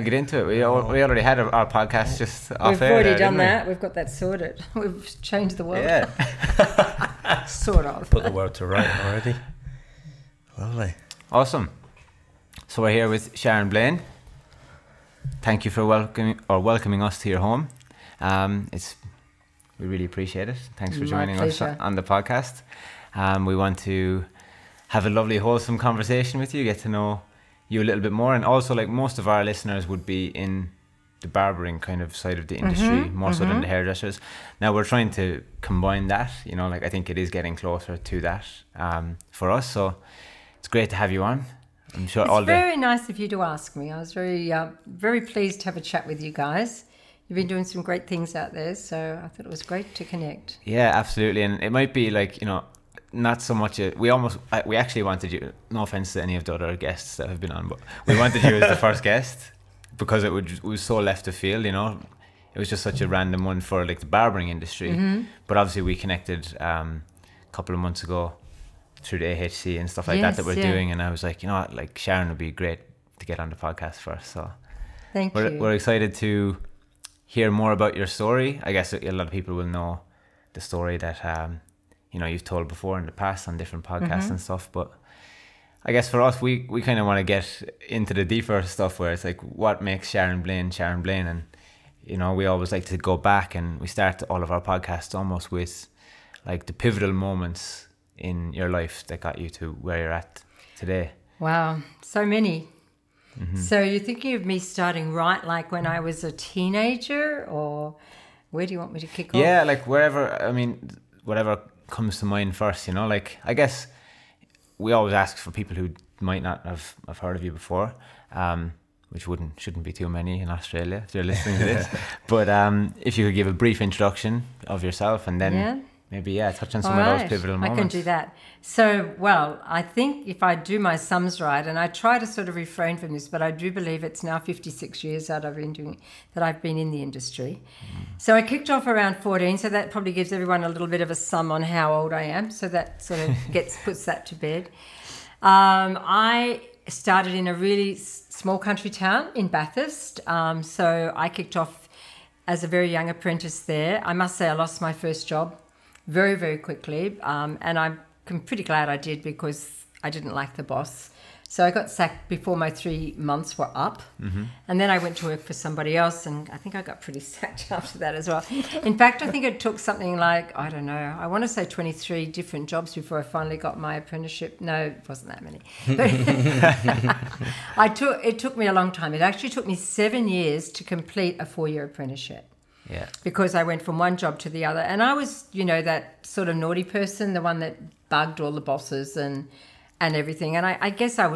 get into it. We already had our podcast just off We've air. already done that. We've got that sorted. We've changed the world. Yeah. Sort of. Put the word to right already. Lovely. Awesome. So we're here with Sharon Blain. Thank you for welcoming us to your home. We really appreciate it. Thanks for joining us on the podcast. We want to have a lovely, wholesome conversation with you, get to know you a little bit more, and also, like, most of our listeners would be in the barbering kind of side of the industry, more so than the hairdressers. Now we're trying to combine that, you know, like, I think it is getting closer to that for us. So it's great to have you on. I'm sure it's very nice of you to ask me. I was very pleased to have a chat with you guys. You've been doing some great things out there, so I thought it was great to connect. Yeah, absolutely. And it might be like, you know, not so much we actually wanted you, no offense to any of the other guests that have been on, but we wanted you as the first guest because it was so left of field, you know. It was just such a random one for, like, the barbering industry. But obviously we connected a couple of months ago through the AHC and stuff like that we're doing, and I was like, you know what, like, Sharon would be great to get on the podcast first. So thank you. We're excited to hear more about your story. I guess a lot of people will know the story that you know, you've told before in the past on different podcasts and stuff, but I guess for us, we kind of want to get into the deeper stuff where it's like, what makes Sharon Blain, and, you know, we always like to go back, and we start all of our podcasts almost with, like, the pivotal moments in your life that got you to where you're at today. Wow, so many. So you're thinking of me starting right, like, when I was a teenager, or where do you want me to kick off? Yeah, like, wherever, I mean, whatever comes to mind first, you know. Like, I guess we always ask for people who might not have heard of you before, which shouldn't be too many in Australia if they're listening to this. But if you could give a brief introduction of yourself, and then maybe touch on some of those pivotal moments. I can do that. So, well, I think if I do my sums right, and I try to sort of refrain from this, but I do believe it's now 56 years that I've been in the industry. So I kicked off around 14, so that probably gives everyone a little bit of a sum on how old I am. So that sort of puts that to bed. I started in a really small country town in Bathurst. So I kicked off as a very young apprentice there. I must say I lost my first job very, very quickly, and I'm pretty glad I did, because I didn't like the boss. So I got sacked before my 3 months were up, and then I went to work for somebody else, and I think I got pretty sacked after that as well. In fact, I think it took something like, I don't know, I want to say 23 different jobs before I finally got my apprenticeship. No, it wasn't that many. But it took me a long time. It actually took me 7 years to complete a 4-year apprenticeship. Yeah. Because I went from one job to the other, and I was, you know, that sort of naughty person, the one that bugged all the bosses and everything. And I guess I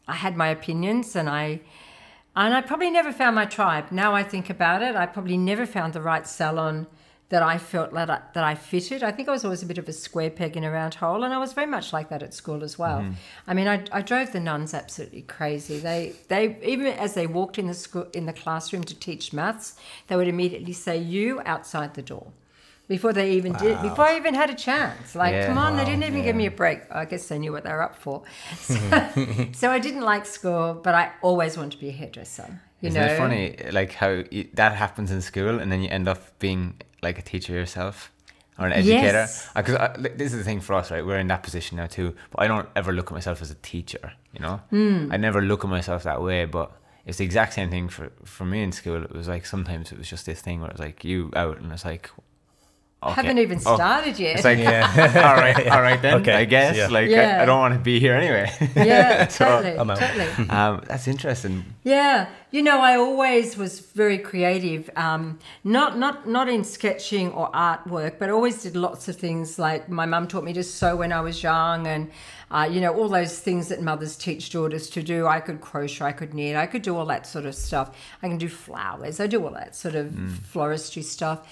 had my opinions, and I probably never found my tribe. Now I think about it, I probably never found the right salon that I felt that I fitted. I think I was always a bit of a square peg in a round hole, and I was very much like that at school as well. I mean, I drove the nuns absolutely crazy. They even as they walked in the classroom to teach maths, they would immediately say, "You outside the door," before they even did, before I even had a chance. Like, come on, they didn't even give me a break. I guess they knew what they were up for. So I didn't like school, but I always wanted to be a hairdresser. Isn't it funny, like, how that happens in school, and then you end up being like a teacher yourself or an educator? Because this is the thing for us, right? We're in that position now too, but I don't ever look at myself as a teacher, you know. I never look at myself that way, but it's the exact same thing for me in school. It was like, sometimes it was just this thing where it was like, you out, and it's like, okay. Haven't even started yet. It's like, all right then, okay. I guess. Yeah. Like, I don't want to be here anyway. Yeah, so, totally. That's interesting. Yeah, you know, I always was very creative. Not in sketching or artwork, but always did lots of things. Like, my mum taught me to sew when I was young, and you know, all those things that mothers teach daughters to do. I could crochet, I could knit, I could do all that sort of stuff. I can do flowers. I do all that sort of floristry stuff.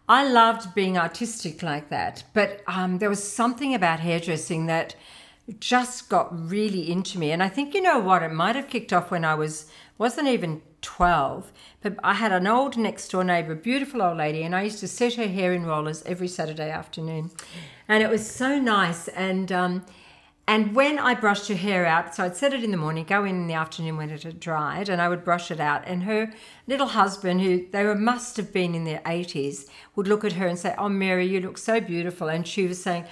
I loved being artistic like that, but there was something about hairdressing that just got really into me. And I think, you know what, it might have kicked off when I wasn't even 12, but I had an old next door neighbour, beautiful old lady, and I used to set her hair in rollers every Saturday afternoon. And it was so nice. And And when I brushed her hair out, so I'd set it in the morning, go in the afternoon when it had dried, and I would brush it out. And her little husband, must have been in their 80s, would look at her and say, "Oh, Mary, you look so beautiful." And she was saying,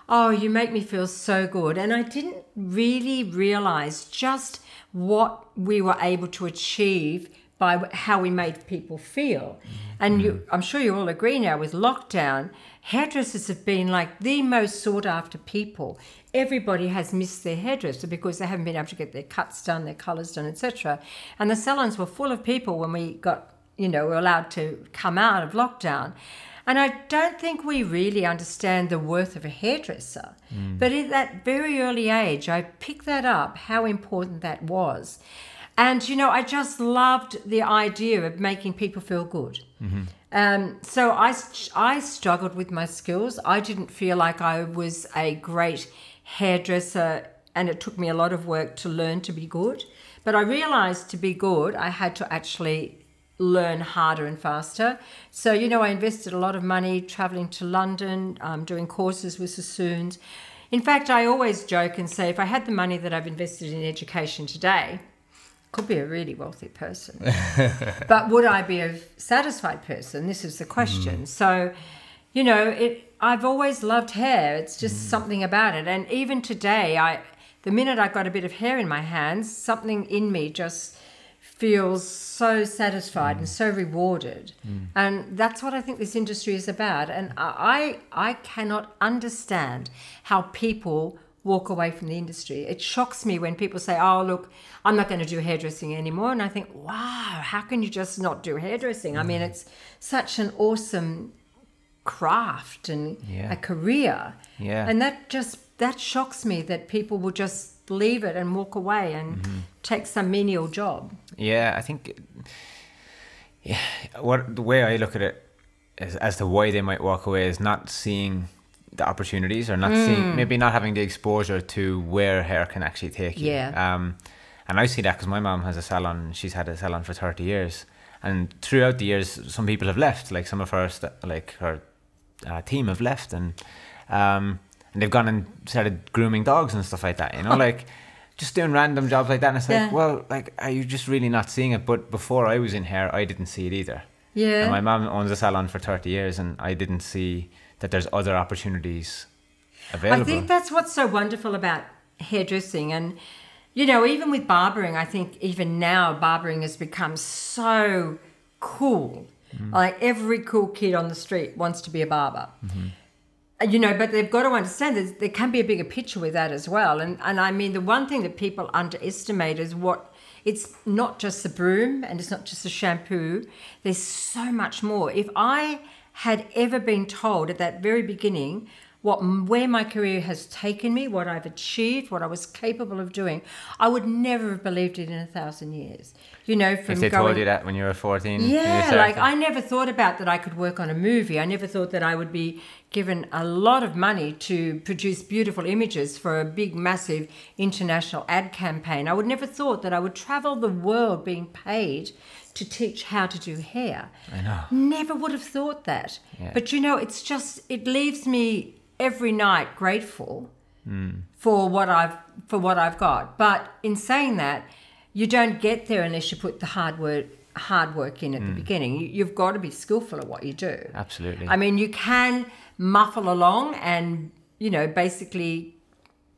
"Oh, you make me feel so good." And I didn't really realize just what we were able to achieve by how we made people feel. And I'm sure you all agree now, with lockdown, hairdressers have been like the most sought after people. Everybody has missed their hairdresser because they haven't been able to get their cuts done, their colours done, etc. And the salons were full of people when we were allowed to come out of lockdown. And I don't think we really understand the worth of a hairdresser. But at that very early age, I picked that up, how important that was. And, I just loved the idea of making people feel good. So I struggled with my skills. I didn't feel like I was a great hairdresser, and it took me a lot of work to learn to be good. But I realized to be good, I had to actually learn harder and faster. So, I invested a lot of money traveling to London, doing courses with sassoons. In fact, I always joke and say, if I had the money that I've invested in education today, could be a really wealthy person. But would I be a satisfied person? This is the question. So, I've always loved hair. It's just something about it. And even today, the minute I got a bit of hair in my hands, something in me just feels so satisfied and so rewarded. And that's what I think this industry is about. And I cannot understand how people walk away from the industry. It shocks me when people say, "Oh, look, I'm not going to do hairdressing anymore." And I think, wow, how can you just not do hairdressing? I mean, it's such an awesome craft and a career. And that shocks me, that people will just leave it and walk away and take some menial job. I think the way I look at it is, as to why they might walk away, is not seeing the opportunities, or not seeing, maybe not having the exposure to where hair can actually take you. And I see that because my mom has a salon. She's had a salon for 30 years, and throughout the years, some people have left. Like some of her team have left, and they've gone and started grooming dogs and stuff like that. Like just doing random jobs like that. And it's like, well, like, are you just really not seeing it? But before I was in hair, I didn't see it either. And my mom owns a salon for 30 years, and I didn't see that there's other opportunities available. I think that's what's so wonderful about hairdressing. And, even with barbering, I think even now barbering has become so cool. Like every cool kid on the street wants to be a barber. But they've got to understand that there can be a bigger picture with that as well. And I mean, the one thing that people underestimate is it's not just the broom, and it's not just the shampoo. There's so much more. If I had ever been told at that very beginning where my career has taken me, what I've achieved, what I was capable of doing, I would never have believed it in 1,000 years. If they told you that when you were 14. Like I never thought about that I could work on a movie. I never thought that I would be given a lot of money to produce beautiful images for a big, massive international ad campaign. I would never thought that I would travel the world being paid to teach how to do hair. I know. Never would have thought that. But it leaves me every night grateful for what I've got. But in saying that, you don't get there unless you put the hard work in at the beginning. You've got to be skillful at what you do. Absolutely. I mean, you can muffle along and basically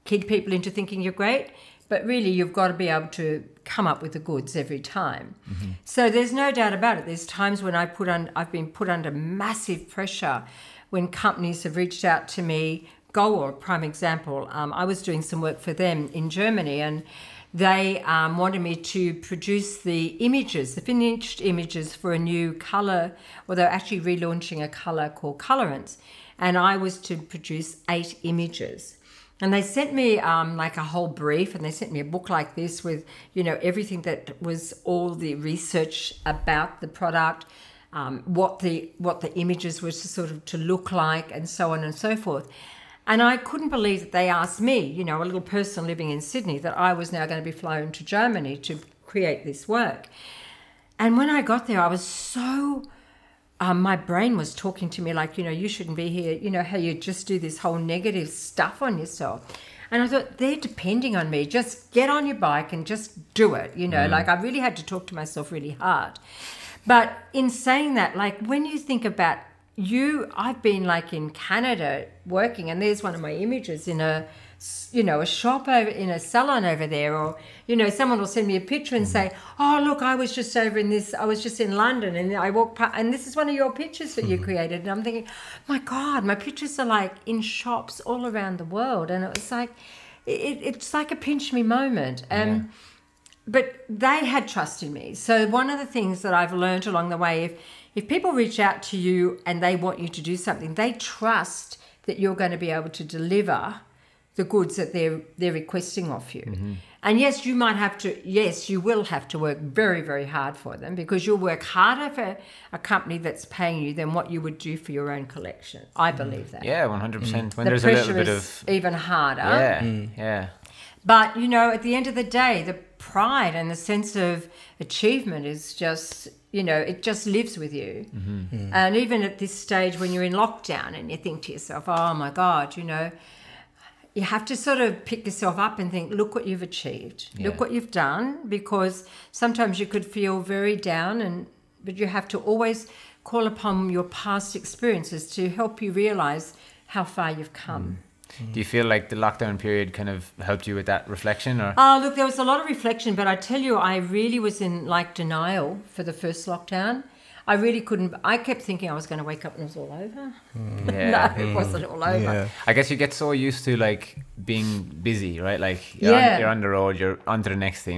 kid people into thinking you're great, but really you've got to be able to come up with the goods every time. So there's no doubt about it. There's times when I've been put under massive pressure when companies have reached out to me. Goa, prime example. I was doing some work for them in Germany, and they wanted me to produce the finished images for a new colour, or they're actually relaunching a colour called Colorants, and I was to produce 8 images. And they sent me like a whole brief, and they sent me a book like this with, everything that was all the research about the product, what the images were to look like, and so on and so forth. And I couldn't believe that they asked me, a little person living in Sydney, that I was now going to be flown to Germany to create this work. And when I got there, I was so... my brain was talking to me like, you shouldn't be here, how you just do this whole negative stuff on yourself. And I thought, they're depending on me. Just get on your bike and just do it, you know. Like, I really had to talk to myself really hard. But in saying that, like, when you think about I've been like in Canada working, and there's one of my images in a shop over in a salon over there, or, you know, someone will send me a picture and say, oh, look, I was just in London and I walked past, and this is one of your pictures that you created. And I'm thinking, my God, my pictures are like in shops all around the world. And it was like, it's like a pinch me moment. But they had trust in me. So one of the things that I've learned along the way, if people reach out to you and they want you to do something, they trust that you're going to be able to deliver the goods that they're requesting of you. Mm-hmm. And yes, you will have to work very, very hard for them, because you'll work harder for a company that's paying you than what you would do for your own collection. I believe that. Yeah, 100%. When the there's a little bit is of even harder. Yeah. But, you know, at the end of the day, the pride and the sense of achievement is just, you know, it just lives with you. Mm-hmm. And even at this stage when you're in lockdown and you think to yourself, oh my God, you know, you have to sort of pick yourself up and think, look what you've achieved. Yeah. Look what you've done, because sometimes you could feel very down, but you have to always call upon your past experiences to help you realise how far you've come. Do you feel like the lockdown period kind of helped you with that reflection? Or? Oh, look, there was a lot of reflection, but I tell you, I really was in like denial for the first lockdown. I really couldn't. I kept thinking I was going to wake up and it was all over. Yeah. No, it wasn't all over. Yeah. I guess you get so used to like being busy, right? Like you're on the road, you're on to the next thing,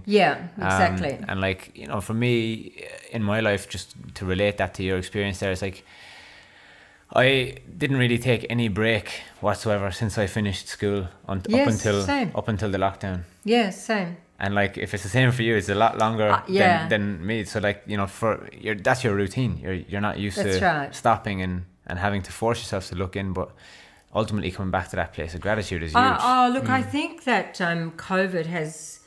Yeah, exactly. And like, you know, for me in my life, just to relate that to your experience there, it's like I didn't really take any break whatsoever since I finished school up until the lockdown. Yeah, same. And like, if it's the same for you, it's a lot longer than me. So like, you know, that's your routine. You're not used to stopping and having to force yourself to look in, but ultimately coming back to that place of gratitude is huge. I think that COVID has,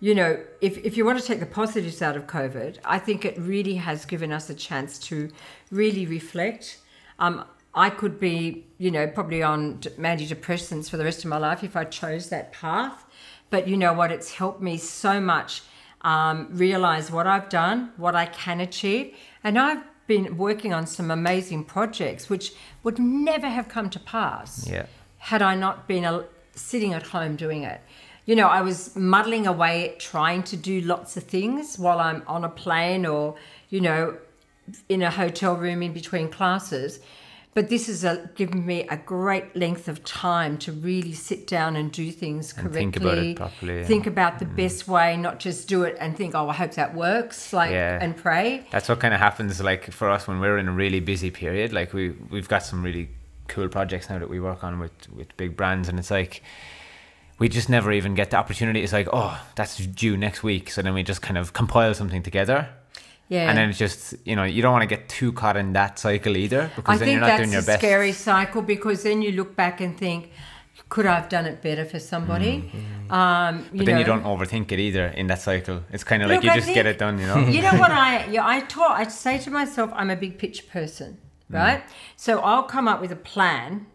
you know, if you want to take the positives out of COVID, I think it really has given us a chance to really reflect. I could be, you know, probably on antidepressants for the rest of my life if I chose that path. But you know what? It's helped me so much realise what I've done, what I can achieve. And I've been working on some amazing projects which would never have come to pass had I not been sitting at home doing it. You know, I was muddling away trying to do lots of things while I'm on a plane or, you know, in a hotel room in between classes. But this has given me a great length of time to really sit down and do things correctly. Think about it properly. Think about the best way, not just do it and think, oh, I hope that works, and pray. That's what kind of happens, like, for us when we're in a really busy period. Like, we've got some really cool projects now that we work on with big brands, and it's like, we just never even get the opportunity. It's like, oh, that's due next week. So then we just kind of compile something together. Yeah. And then it's just, you know, you don't want to get too caught in that cycle either, because then you're not doing your best. I think that's a scary cycle, because then you look back and think, could I have done it better for somebody? But then you don't overthink it either in that cycle. It's kind of like you just get it done, you know? You know what I say to myself, I'm a big picture person, right? So I'll come up with a plan,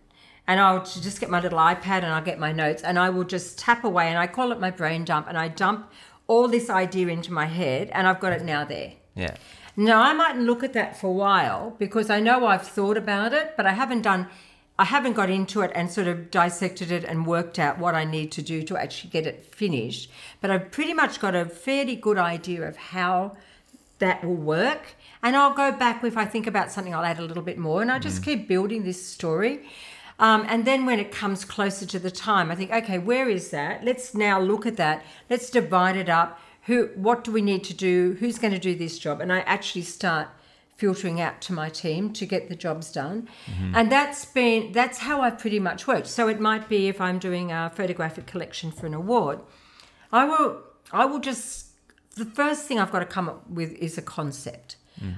and I'll just get my little iPad and I'll get my notes, and I will just tap away, and I call it my brain dump, and I dump all this idea into my head, and I've got it now there. Yeah. Now, I might look at that for a while, because I know I've thought about it, but I haven't got into it and sort of dissected it and worked out what I need to do to actually get it finished. But I've pretty much got a fairly good idea of how that will work. And I'll go back, if I think about something, I'll add a little bit more, and I just keep building this story. And then when it comes closer to the time, I think, okay, where is that? Let's now look at that. Let's divide it up. What do we need to do? Who's going to do this job? And I actually start filtering out to my team to get the jobs done. And that's how I've pretty much worked. So it might be, if I'm doing a photographic collection for an award, I will just, the first thing I've got to come up with is a concept.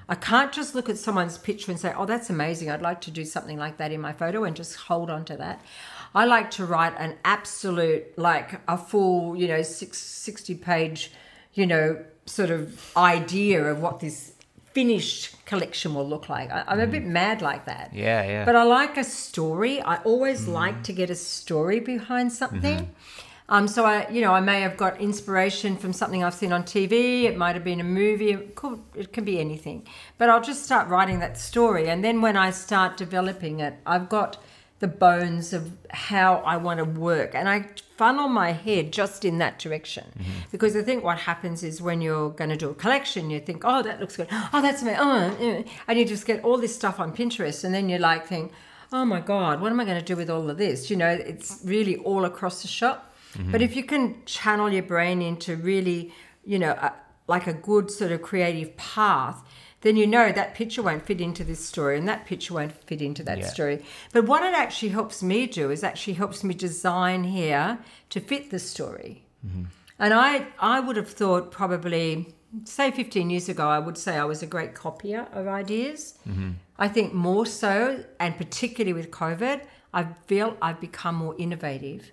I can't just look at someone's picture and say, oh, that's amazing, I'd like to do something like that in my photo, and just hold on to that. I like to write an absolute, like a full, you know, 60-page, you know, sort of idea of what this finished collection will look like. I'm a bit mad like that. Yeah. But I like a story. I always like to get a story behind something. So I may have got inspiration from something I've seen on TV. It might have been a movie. It can be anything. But I'll just start writing that story. And then when I start developing it, I've got the bones of how I want to work. And I funnel my head just in that direction. Because I think what happens is when you're going to do a collection, you think, oh, that looks good. Oh, that's amazing. Oh, and you just get all this stuff on Pinterest. And then you like think, oh, my God, what am I going to do with all of this? It's really all across the shop. But if you can channel your brain into really, like a good sort of creative path, then that picture won't fit into this story and that picture won't fit into that story. But what it actually helps me do is actually helps me design here to fit the story. And I would have thought probably, say 15 years ago, I would say I was a great copier of ideas. I think more so, and particularly with COVID, I feel I've become more innovative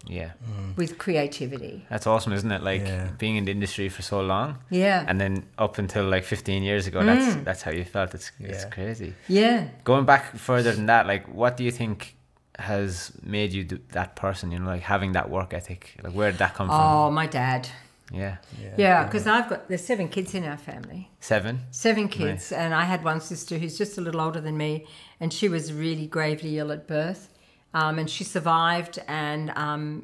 with creativity. That's awesome, isn't it? Like being in the industry for so long. Yeah. And then up until like 15 years ago, that's how you felt. It's crazy. Yeah. Going back further than that, like what do you think has made you that person, like having that work ethic? Like where did that come from? Oh, my dad. Yeah. Yeah, because there's 7 kids in our family. 7 kids. Nice. And I had one sister who's just a little older than me, and she was really gravely ill at birth. And she survived, and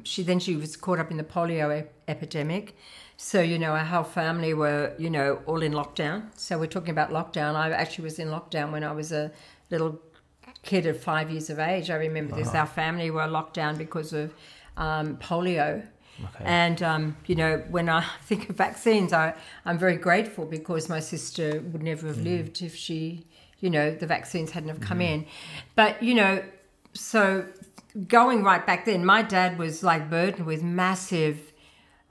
she was caught up in the polio epidemic. So, our whole family were, all in lockdown. So we're talking about lockdown. I actually was in lockdown when I was a little kid of 5 years of age. I remember this. Our family were locked down because of polio. Okay. And, when I think of vaccines, I'm very grateful because my sister would never have lived if she, the vaccines hadn't have come in. But, so going right back then, my dad was like burdened with massive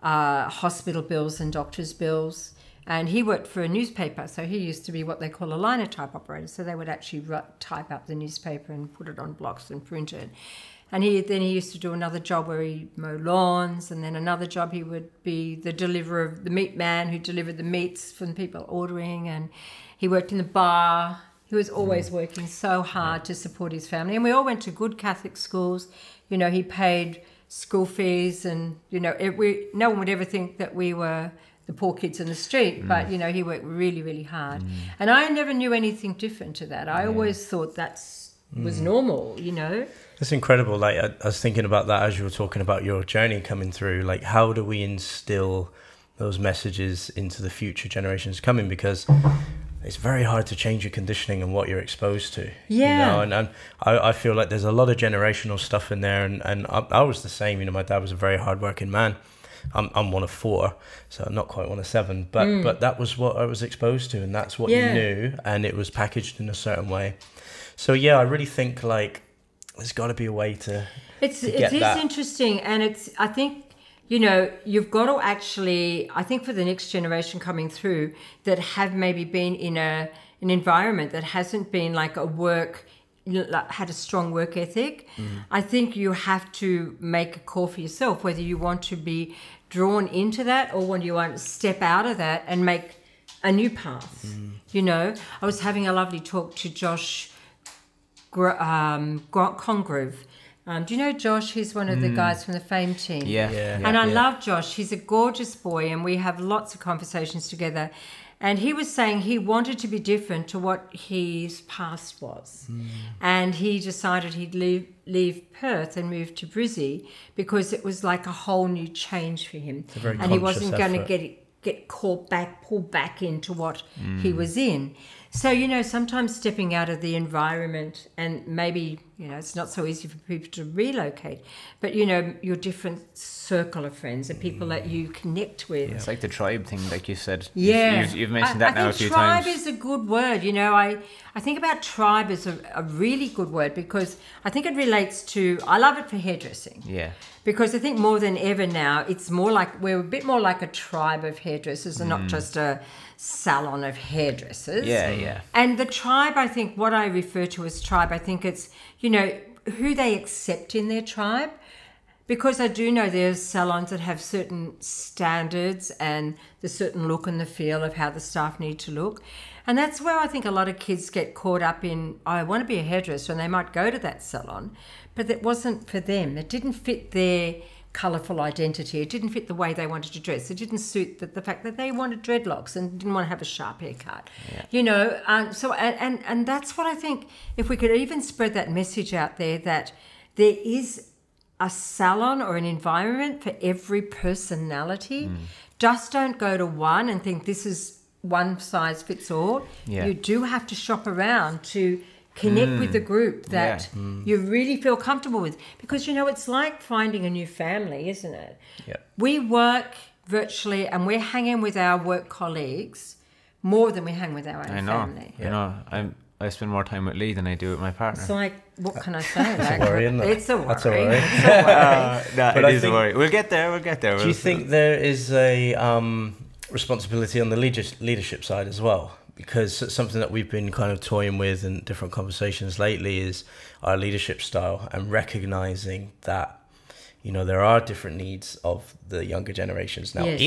hospital bills and doctor's bills. And he worked for a newspaper. So he used to be what they call a linotype operator. So they would actually type up the newspaper and put it on blocks and print it. And he used to do another job where he mowed lawns. And then another job he would be the deliverer, the meat man who delivered the meats from people ordering. And he worked in the bar. He was always working so hard to support his family. And we all went to good Catholic schools. He paid school fees and, no one would ever think that we were the poor kids in the street. But, he worked really, really hard. And I never knew anything different to that. I always thought that was normal, It's incredible. Like I was thinking about that as you were talking about your journey coming through. Like how do we instill those messages into the future generations coming? Because it's very hard to change your conditioning and what you're exposed to. Yeah. And I feel like there's a lot of generational stuff in there. And I was the same. My dad was a very hardworking man. I'm one of 4, so I'm not quite one of 7. But that was what I was exposed to, and that's what you knew, and it was packaged in a certain way. So I really think like there's got to be a way to. It is interesting, and I think. You've got to actually, I think for the next generation coming through that have maybe been in an environment that hasn't been like had a strong work ethic, I think you have to make a call for yourself, whether you want to be drawn into that or whether you want to step out of that and make a new path. I was having a lovely talk to Josh Congrove. Do you know Josh? He's one of the guys from the Fame team. And I love Josh. He's a gorgeous boy, and we have lots of conversations together. And he was saying he wanted to be different to what his past was. And he decided he'd leave Perth and move to Brizzy because it was like a whole new change for him. And he wasn't going to get pulled back into what he was in. So, sometimes stepping out of the environment, and maybe, it's not so easy for people to relocate, but, your different circle of friends, the people that you connect with. It's like the tribe thing, like you said. Yeah. You've mentioned that now a few times. Tribe is a good word. I think about tribe as a really good word because I think it relates to, I love it for hairdressing. Yeah. Because I think more than ever now, it's more like, we're a bit more like a tribe of hairdressers and not just a salon of hairdressers. Yeah. And the tribe, I think, what I refer to as tribe, I think it's, who they accept in their tribe. because I do know there's salons that have certain standards and the certain look and the feel of how the staff need to look. And that's where I think a lot of kids get caught up in, I want to be a hairdresser, and they might go to that salon, but that wasn't for them. It didn't fit their colourful identity. It didn't fit the way they wanted to dress. It didn't suit the fact that they wanted dreadlocks and didn't want to have a sharp haircut. Yeah. You know, and that's what I think, if we could even spread that message out there, that there is a salon or an environment for every personality. Just don't go to one and think this is one size fits all. Yeah. You do have to shop around to connect with the group that you really feel comfortable with. Because, you know, it's like finding a new family, isn't it? Yeah. We work virtually and we're hanging with our work colleagues more than we hang with our own family. You know, I spend more time with Lee than I do with my partner. It's like, what can I say? It's a worry, isn't it? It's a worry. That's a worry. It is a worry. We'll get there. Do you think there is a responsibility on the leadership side as well? Because something that we've been kind of toying with in different conversations lately is our leadership style, and recognizing that, you know, there are different needs of the younger generations now. Yes.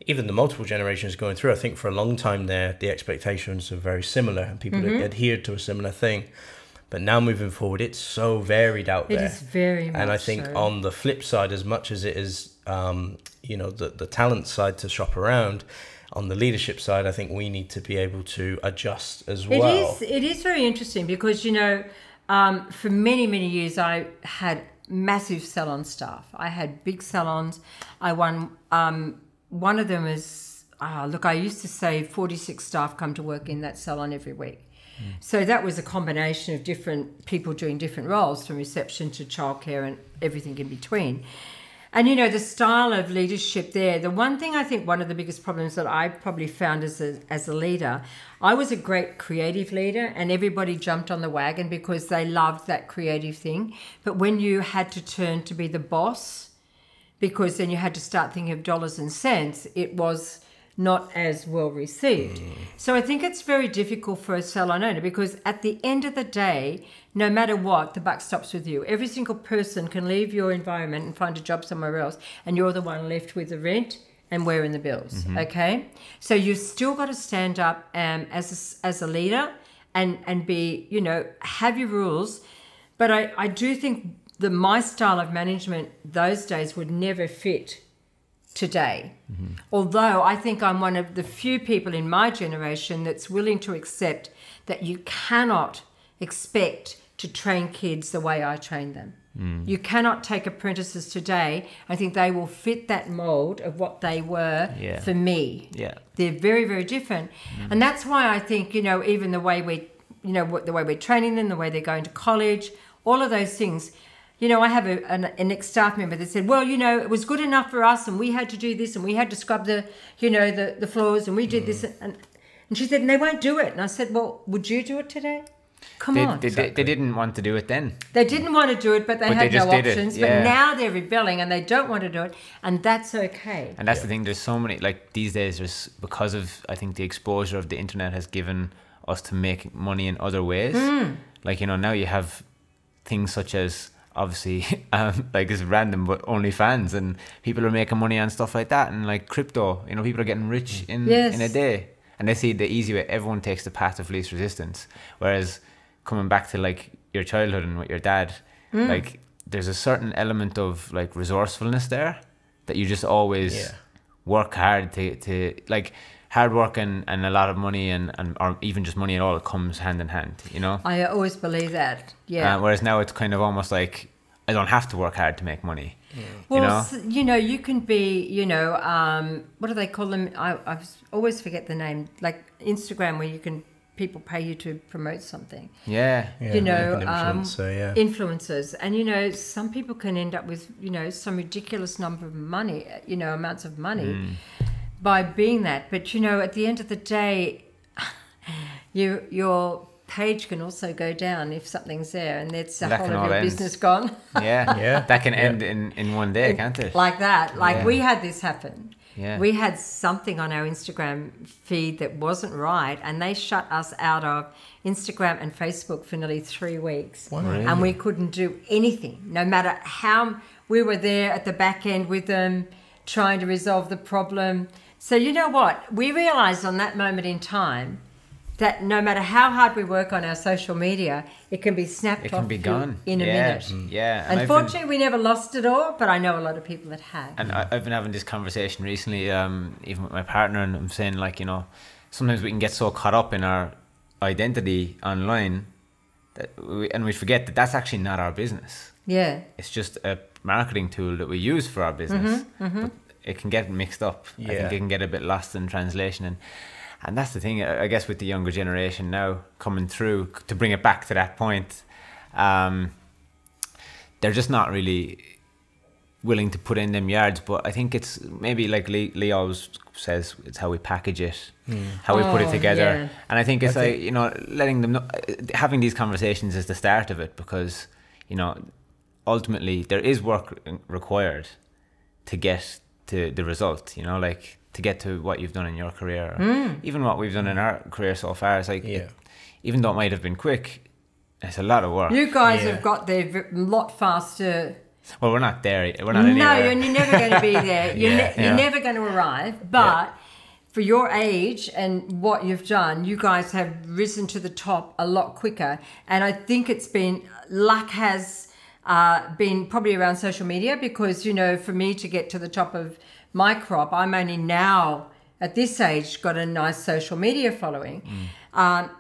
Even the multiple generations going through, I think for a long time there, the expectations are very similar and people adhered to a similar thing. But now moving forward, it's so varied out there. It is very much. And I think on the flip side, as much as it is, you know, the talent side to shop around, on the leadership side, I think we need to be able to adjust as well. It is very interesting because, you know, for many, many years, I had massive salon staff. I had big salons. I won... one of them is, look, I used to say 46 staff come to work in that salon every week. So that was a combination of different people doing different roles, from reception to childcare and everything in between. And, you know, the style of leadership there, the one thing I think one of the biggest problems that I probably found as a leader, I was a great creative leader and everybody jumped on the wagon because they loved that creative thing. But when you had to turn to be the boss, because then you had to start thinking of dollars and cents, it was not as well received. So I think it's very difficult for a salon owner, because at the end of the day, no matter what, the buck stops with you. Every single person can leave your environment and find a job somewhere else, and you're the one left with the rent and wearing the bills, okay? So you've still got to stand up as a leader and be, you know, have your rules. But I do think my style of management those days would never fit today. Although I think I'm one of the few people in my generation that's willing to accept that you cannot expect to train kids the way I train them. You cannot take apprentices today. I think they will fit that mold of what they were for me. They're very, very different. And that's why I think, you know, even the way the way we're training them, the way they're going to college, all of those things. You know, I have an ex-staff member that said, well, you know, it was good enough for us and we had to do this and we had to scrub the floors and we did this. And she said, and they won't do it. And I said, well, would you do it today? Come on. They didn't want to do it then. They didn't want to do it, but they had no options. But now they're rebelling and they don't want to do it. And that's okay. And that's the thing. There's so many, like these days, there's, because of, I think the exposure of the internet has given us to make money in other ways. Like, you know, now you have things such as, obviously, like it's random, but OnlyFans, and people are making money on stuff like that, and like crypto. You know, people are getting rich in a day, and they see the easy way. Everyone takes the path of least resistance. Whereas coming back to like your childhood and with your dad, like there's a certain element of like resourcefulness there that you just always work hard to like. Hard work and a lot of money and or even just money at all, it comes hand in hand, you know? I always believe that, yeah. Whereas now it's kind of almost like I don't have to work hard to make money, well, you know? You can be, you know, what do they call them? I always forget the name, like Instagram, where people pay you to promote something. Yeah. You know, influencers. And, you know, some people can end up with, you know, some ridiculous number of money, you know, amounts of money. By being that. But, you know, at the end of the day, your page can also go down if something's there, and that's the whole of your business gone. That can end in one day, can't it? Like that. Like we had this happen. Yeah. We had something on our Instagram feed that wasn't right, and they shut us out of Instagram and Facebook for nearly 3 weeks. Wow. Really? And we couldn't do anything, no matter how we were there at the back end with them, trying to resolve the problem. So you know what? We realized on that moment in time that no matter how hard we work on our social media, it can be snapped It off can be gone in a minute. Yeah. And Unfortunately, we never lost it all, but I know a lot of people that have. And I've been having this conversation recently, even with my partner, and I'm saying, like, you know, sometimes we can get so caught up in our identity online that we forget that that's actually not our business. Yeah. It's just a marketing tool that we use for our business. But it can get mixed up. I think it can get a bit lost in translation. And that's the thing, I guess, with the younger generation now coming through, to bring it back to that point, they're just not really willing to put in them yards. But I think it's maybe, like Lee always says, it's how we package it, how we put it together. Yeah. And I think it's like, you know, letting them know, having these conversations is the start of it, because, you know, ultimately there is work required to get to the result, you know, like, to get to what you've done in your career, even what we've done in our career so far. It's like, even though it might have been quick, it's a lot of work. You guys have got there a lot faster. Well, we're not there. We're not anywhere. No, and you're never going to be there. You're never going to arrive. But for your age and what you've done, you guys have risen to the top a lot quicker. And I think it's been, luck has been probably around social media, because, you know, for me to get to the top of my crop, I'm only now at this age got a nice social media following.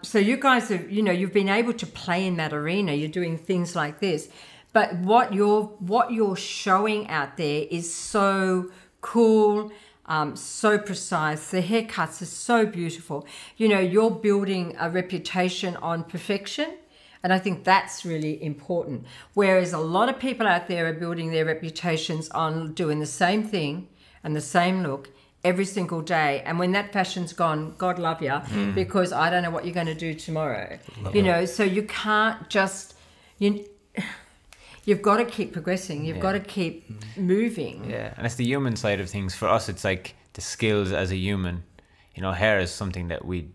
So you guys have, you know, you've been able to play in that arena. You're doing things like this, but what you're showing out there is so cool, so precise. The haircuts are so beautiful. You know, you're building a reputation on perfection. And I think that's really important. Whereas a lot of people out there are building their reputations on doing the same thing and the same look every single day. And when that fashion's gone, God love you, because I don't know what you're going to do tomorrow. You know, so you can't just, you've got to keep progressing. You've got to keep moving. Yeah, and it's the human side of things. For us, it's like the skills as a human. You know, hair is something that we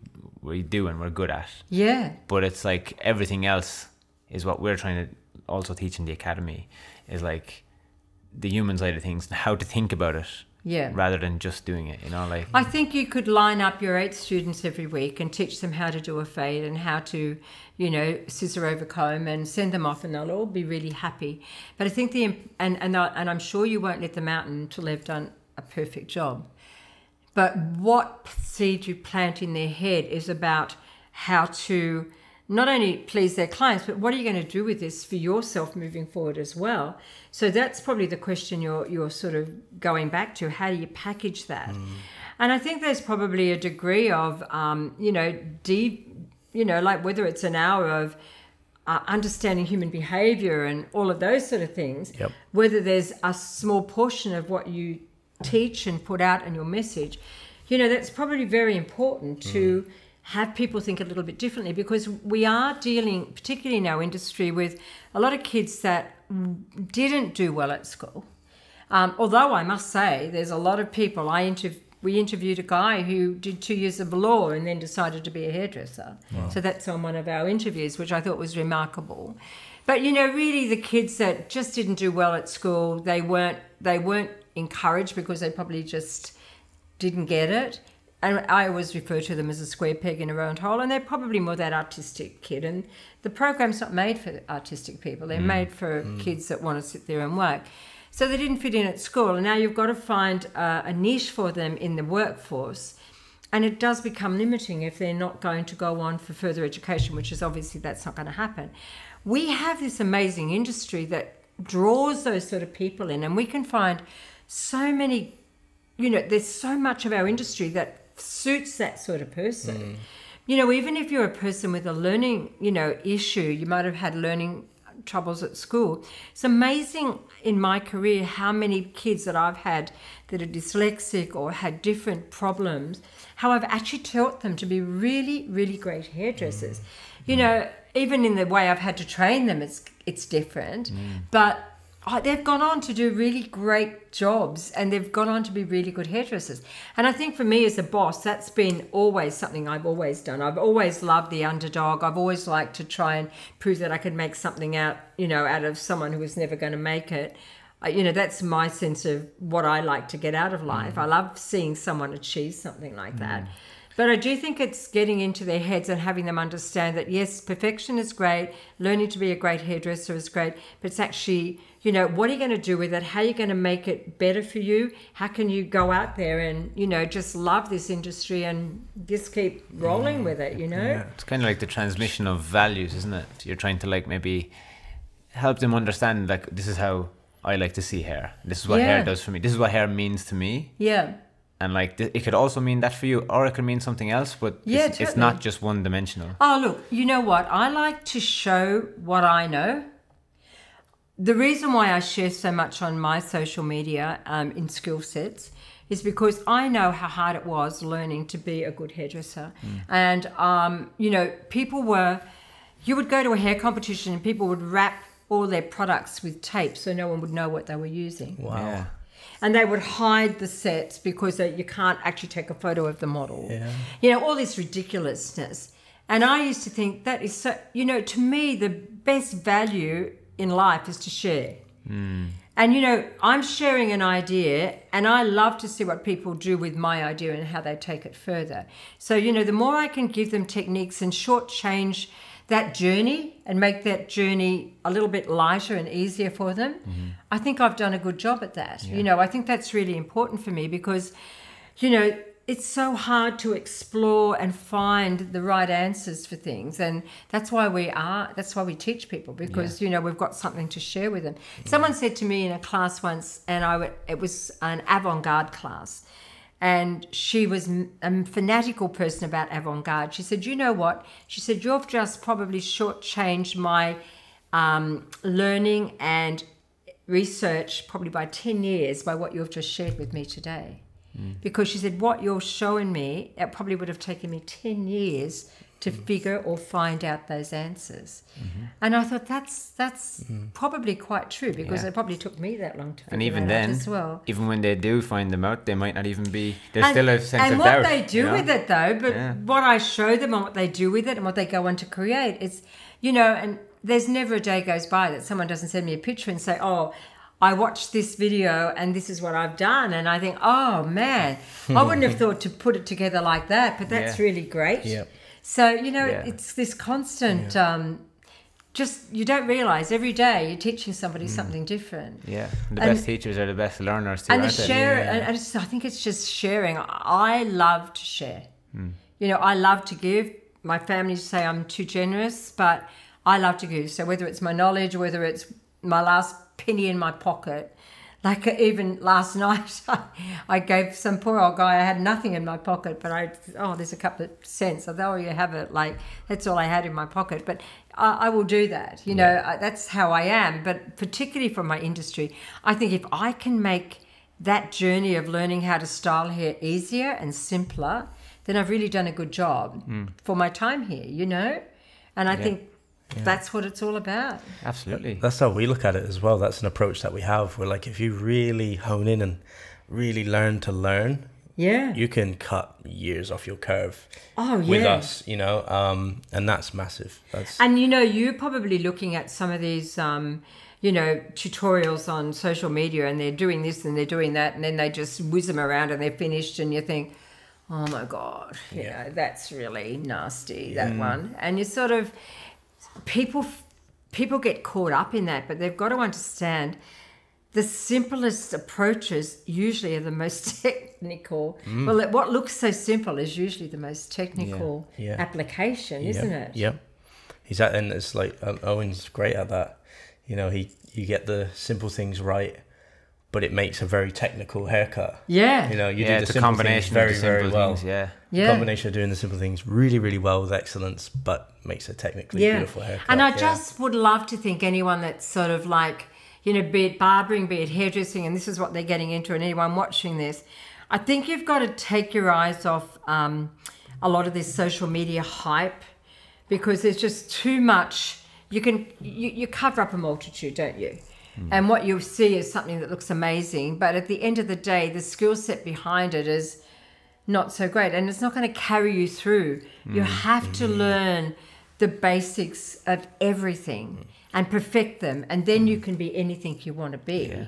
do and we're good at. Yeah. But it's like everything else is what we're trying to also teach in the academy, is like the human side of things and how to think about it. Yeah. Rather than just doing it, you know, like. I think you could line up your 8 students every week and teach them how to do a fade and how to, you know, scissor over comb, and send them off, and they'll all be really happy. But I think and I'm sure you won't let them out until they've done a perfect job. But what seed you plant in their head is about how to not only please their clients, but what are you going to do with this for yourself moving forward as well? So that's probably the question you're sort of going back to. How do you package that? And I think there's probably a degree of, like whether it's an hour of understanding human behavior and all of those sort of things, whether there's a small portion of what you teach and put out in your message, you know, that's probably very important to have people think a little bit differently, because we are dealing, particularly in our industry, with a lot of kids that didn't do well at school. Although I must say, there's a lot of people. We interviewed a guy who did 2 years of law and then decided to be a hairdresser. Wow. So that's on one of our interviews, which I thought was remarkable. But, you know, really the kids that just didn't do well at school, they weren't encouraged because they probably just didn't get it. And I always refer to them as a square peg in a round hole, and they're probably more that artistic kid. And the program's not made for artistic people. They're made for kids that want to sit there and work. So they didn't fit in at school, and now you've got to find a niche for them in the workforce. And it does become limiting if they're not going to go on for further education, which is obviously that's not going to happen. We have this amazing industry that draws those sort of people in, and we can find so many, you know, there's so much of our industry that suits that sort of person. You know, even if you're a person with a learning, you know, issue, you might have had learning troubles at school. It's amazing in my career how many kids that I've had that are dyslexic or had different problems, how I've actually taught them to be really, really great hairdressers. You know, even in the way I've had to train them, it's different. But they've gone on to do really great jobs, and they've gone on to be really good hairdressers. And I think for me as a boss, that's been always something I've always done. I've always loved the underdog. I've always liked to try and prove that I could make something out of someone who was never going to make it. That's my sense of what I like to get out of life. I love seeing someone achieve something like that. But I do think it's getting into their heads and having them understand that, yes, perfection is great. Learning to be a great hairdresser is great. But it's actually, what are you going to do with it? How are you going to make it better for you? How can you go out there and, just love this industry and just keep rolling with it, Yeah. It's kind of like the transmission of values, isn't it? You're trying to maybe help them understand, this is how I like to see hair. This is what hair does for me. This is what hair means to me. Yeah. And it could also mean that for you, or it could mean something else, but it's not just one dimensional. Oh, look, you know what? I like to show what I know. The reason why I share so much on my social media in skill sets is because I know how hard it was learning to be a good hairdresser. And, you would go to a hair competition and people would wrap all their products with tape so no one would know what they were using. Wow. Yeah. And they would hide the sets because you can't actually take a photo of the model. Yeah. All this ridiculousness. And I used to think that is so, to me, the best value in life is to share. And, I'm sharing an idea, and I love to see what people do with my idea and how they take it further. So, the more I can give them techniques and shortchange that journey and make that journey a little bit lighter and easier for them, I think I've done a good job at that. Yeah. I think that's really important for me because, it's so hard to explore and find the right answers for things. And that's why we teach people because, we've got something to share with them. Someone said to me in a class once, and it was an avant-garde class, and she was a fanatical person about avant-garde. She said, you know what? She said, you've just probably shortchanged my learning and research probably by 10 years by what you've just shared with me today. Because she said, what you're showing me, it probably would have taken me 10 years to figure or find out those answers. And I thought that's probably quite true because it probably took me that long to figure and even that out then, as well. Even when they do find them out, they might not even be, there's still a sense of doubt. And what they do with it though, but what I show them and what they do with it and what they go on to create is, and there's never a day goes by that someone doesn't send me a picture and say, oh, I watched this video and this is what I've done. And I think, oh man, I wouldn't have thought to put it together like that, but that's really great. Yeah. So, it's this constant, just, you don't realize every day you're teaching somebody something different. Yeah. The best teachers are the best learners too, and aren't the they? share, and I think it's just sharing. I love to share. I love to give. My family say I'm too generous, but I love to give. So whether it's my knowledge, whether it's my last penny in my pocket, like even last night I gave some poor old guy, I had nothing in my pocket, but there's a couple of cents. I thought, oh, you have it, like that's all I had in my pocket. But I will do that, that's how I am. But particularly from my industry, I think if I can make that journey of learning how to style hair easier and simpler, then I've really done a good job for my time here, and I think that's what it's all about. Absolutely. That's how we look at it as well. That's an approach that we have. We're like, if you really hone in and really learn to learn, you can cut years off your curve with us, and that's massive. And you're probably looking at some of these tutorials on social media and they're doing this and they're doing that and then they just whiz them around and they're finished and you think, oh my God, that's really nasty, that one. And you sort of, people get caught up in that, but they've got to understand the simplest approaches usually are the most technical. Well, what looks so simple is usually the most technical application, isn't it? Yep. And it's like Owen's great at that. You get the simple things right, but it makes a very technical haircut. Yeah. You do the simple things very, very well. The combination of doing the simple things really, really well with excellence, but makes a technically beautiful haircut. And I just would love to think anyone that's sort of like, be it barbering, be it hairdressing, and this is what they're getting into, and anyone watching this, I think you've got to take your eyes off a lot of this social media hype because there's just too much. You cover up a multitude, don't you? And what you see is something that looks amazing, but at the end of the day, the skill set behind it is not so great, and it's not going to carry you through. You have to learn the basics of everything and perfect them, and then you can be anything you want to be. Yeah.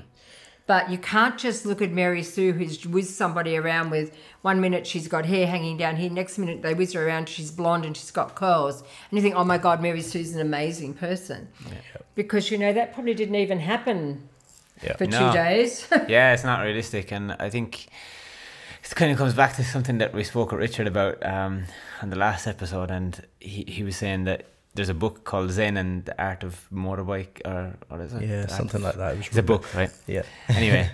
But you can't just look at Mary Sue, who's whizzed somebody around with, one minute she's got hair hanging down here, next minute they whiz her around, she's blonde and she's got curls. And you think, oh my God, Mary Sue's an amazing person. Yeah. Because, that probably didn't even happen for 2 days. Yeah, it's not realistic. And I think it kind of comes back to something that we spoke with Richard about on the last episode. And he was saying that there's a book called Zen and the Art of Motorbike, or what is it? Yeah, something like that. It's a book, right? Yeah. Anyway,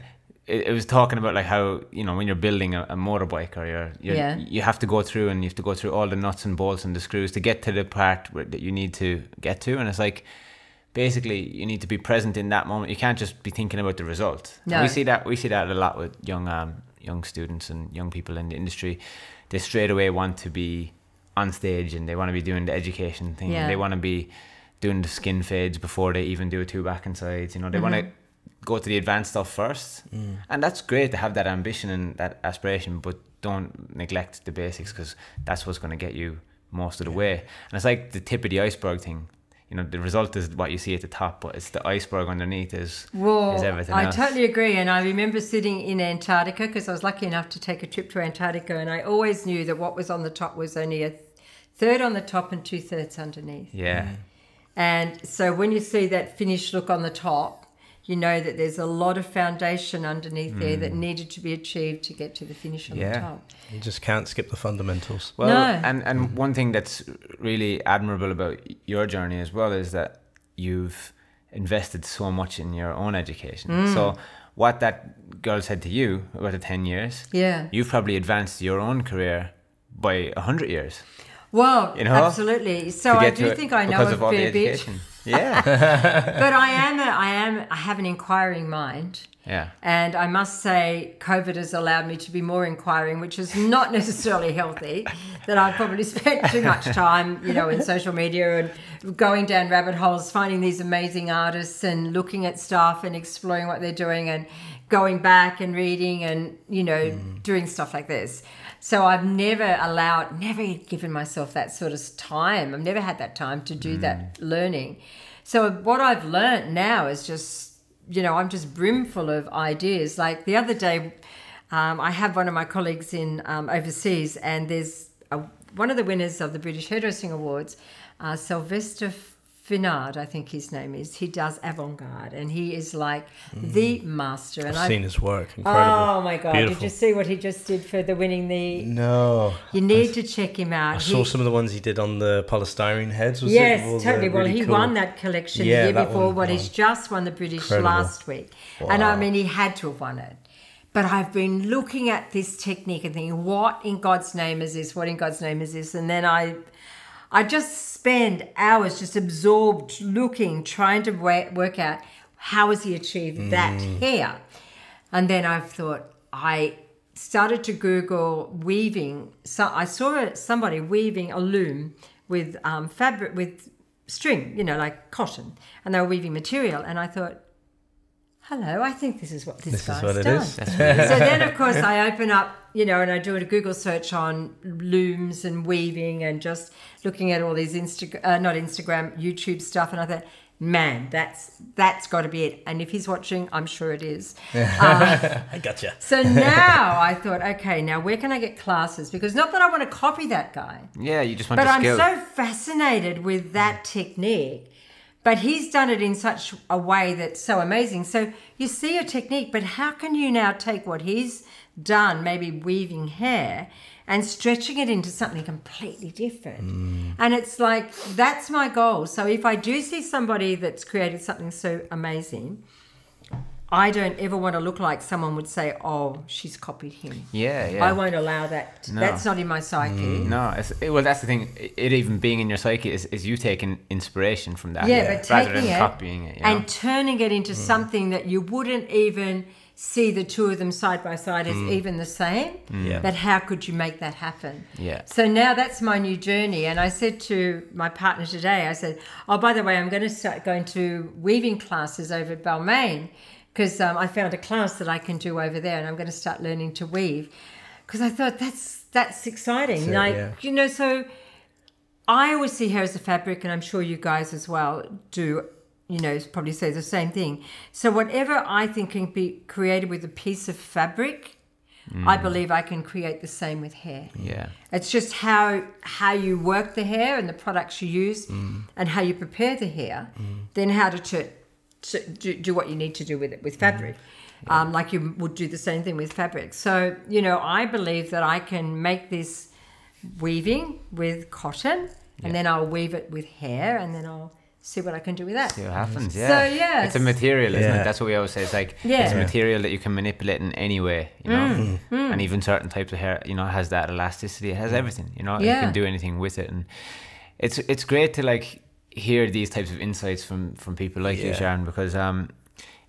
it was talking about like how, when you're building a motorbike, or you have to go through, and you have to go through all the nuts and bolts and the screws to get to the part that you need to get to. And it's like, basically, you need to be present in that moment. You can't just be thinking about the result. No. We see that a lot with young students and young people in the industry. They straight away want to be on stage, and they want to be doing the education thing. Yeah. They want to be doing the skin fades before they even do a 2 back and sides. They want to go to the advanced stuff first. And that's great to have that ambition and that aspiration, but don't neglect the basics, because that's what's going to get you most of the way. And it's like the tip of the iceberg thing. The result is what you see at the top, but it's the iceberg underneath is everything else. I totally agree. And I remember sitting in Antarctica, because I was lucky enough to take a trip to Antarctica, and I always knew that what was on the top was only a third on the top and 2/3 underneath. Yeah. And so when you see that finished look on the top, you know that there's a lot of foundation underneath there that needed to be achieved to get to the finish on the top. You just can't skip the fundamentals. Well, no. And one thing that's really admirable about your journey as well is that you've invested so much in your own education. So what that girl said to you about the 10 years, you've probably advanced your own career by 100 years. Well, absolutely. So I do think I know a fair bit. Yeah. But I have an inquiring mind. Yeah. And I must say, COVID has allowed me to be more inquiring, which is not necessarily healthy. That I've probably spent too much time, in social media and going down rabbit holes, finding these amazing artists and looking at stuff and exploring what they're doing and going back and reading and, doing stuff like this. So I've never given myself that sort of time. I've never had that time to do that learning. So what I've learned now is just, I'm just brimful of ideas. Like the other day, I have one of my colleagues in overseas, and there's one of the winners of the British Hairdressing Awards, Sylvester Finard, I think his name is. He does avant-garde, and he is like the master. And I've seen his work. Incredible. Oh my God. Beautiful. Did you see what he just did for the winning the... No. You need to check him out. I saw some of the ones he did on the polystyrene heads. Yes, totally. Well, he won that collection the year before. Well, he's just won the British last week. Wow. And I mean, he had to have won it. But I've been looking at this technique and thinking, what in God's name is this? What in God's name is this? And then I just spend hours just absorbed looking, trying to work out how has he achieved that hair. And then I've thought, I started to Google weaving. So I saw somebody weaving a loom with fabric, with string, like cotton, and they were weaving material. And I thought, hello, I think this is what this guy's done. So then, of course, I open up, and I do a Google search on looms and weaving and just looking at all these YouTube stuff. And I thought, man, that's got to be it. And if he's watching, I'm sure it is. I gotcha. So now I thought, okay, now where can I get classes? Because not that I want to copy that guy. Yeah, you just want to skill. But I'm so fascinated with that technique. But he's done it in such a way that's so amazing. So you see a technique, but how can you now take what he's done, maybe weaving hair, and stretching it into something completely different? And it's like, that's my goal. So if I do see somebody that's created something so amazing, I don't ever want to look like someone would say, oh, she's copied him. Yeah. I won't allow that. No. That's not in my psyche. No, well, that's the thing. It even being in your psyche is you taking inspiration from that. Yeah, but rather taking than it copying it. And turning it into something that you wouldn't even see the two of them side by side as even the same. Yeah. But how could you make that happen? Yeah. So now that's my new journey. And I said to my partner today, I said, oh, by the way, I'm going to start going to weaving classes over at Balmain, because I found a class that I can do over there, and I'm going to start learning to weave, because I thought that's exciting. You know, so I always see hair as a fabric, and I'm sure you guys as well do, you know, probably say the same thing. So whatever I think can be created with a piece of fabric, I believe I can create the same with hair. Yeah. It's just how you work the hair and the products you use and how you prepare the hair, then how to do what you need to do with it, with fabric. Like you would do the same thing with fabric. So, you know, I believe that I can make this weaving with cotton, and then I'll weave it with hair, and then I'll see what I can do with that. See what happens, yeah. So, yes. It's a material, isn't it? That's what we always say. It's like, it's a material that you can manipulate in any way, you know? And even certain types of hair, you know, has that elasticity. It has everything, you know? You can do anything with it. And it's great to, like, hear these types of insights from people like you, Sharon, because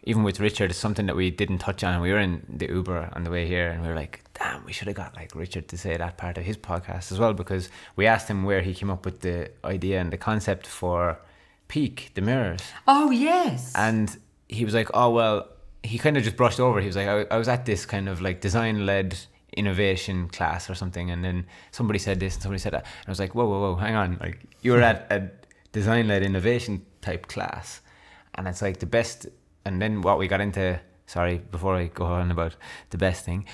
even with Richard, it's something that we didn't touch on. We were in the Uber on the way here, and we were like, damn, we should have got like Richard to say that part of his podcast as well, because we asked him where he came up with the idea and the concept for Peak, the mirrors. Oh, yes. And he was like, oh, well, he kind of just brushed over. He was like, I was at this kind of like design-led innovation class or something, and then somebody said this and somebody said that. And I was like, whoa, hang on. Like, you were at a design-led innovation type class, and it's like the best. And then what we got into, sorry, before I go on about the best thing,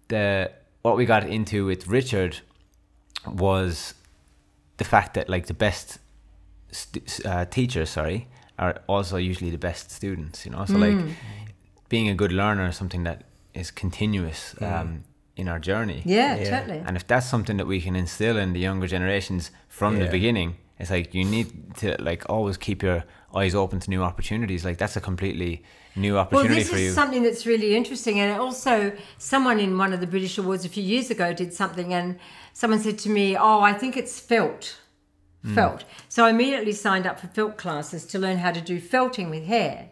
what we got into with Richard was the fact that like the best teachers, are also usually the best students, you know? So like being a good learner is something that is continuous in our journey. Yeah, totally. And if that's something that we can instill in the younger generations from the beginning, it's like you need to like always keep your eyes open to new opportunities. Like that's a completely new opportunity for you. Well, this is something that's really interesting. And also someone in one of the British Awards a few years ago did something, and someone said to me, oh, I think it's felt. So I immediately signed up for felt classes to learn how to do felting with hair.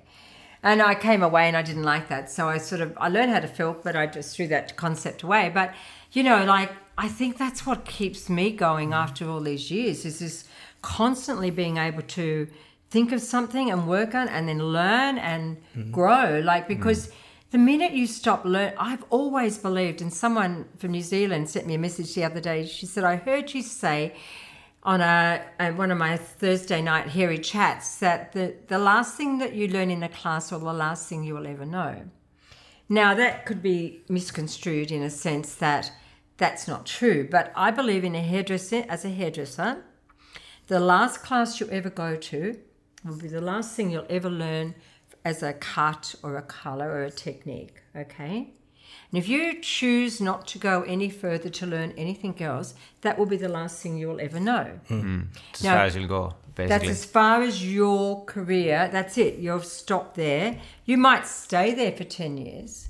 And I came away and I didn't like that. So I learned how to felt, but I just threw that concept away. But, you know, like, I think that's what keeps me going after all these years, is this constantly being able to think of something and work on and then learn and grow. Like, because the minute you stop learning, I've always believed, and someone from New Zealand sent me a message the other day. She said, I heard you say on one of my Thursday night hairy chats that the last thing that you learn in a class or the last thing you will ever know. Now, that could be misconstrued in a sense that that's not true, but I believe in as a hairdresser, the last class you ever go to will be the last thing you'll ever learn as a cut or a colour or a technique, okay? And if you choose not to go any further to learn anything else, that will be the last thing you'll ever know. As far as you'll go, basically. That's as far as your career, that's it. You've stopped there. You might stay there for 10 years,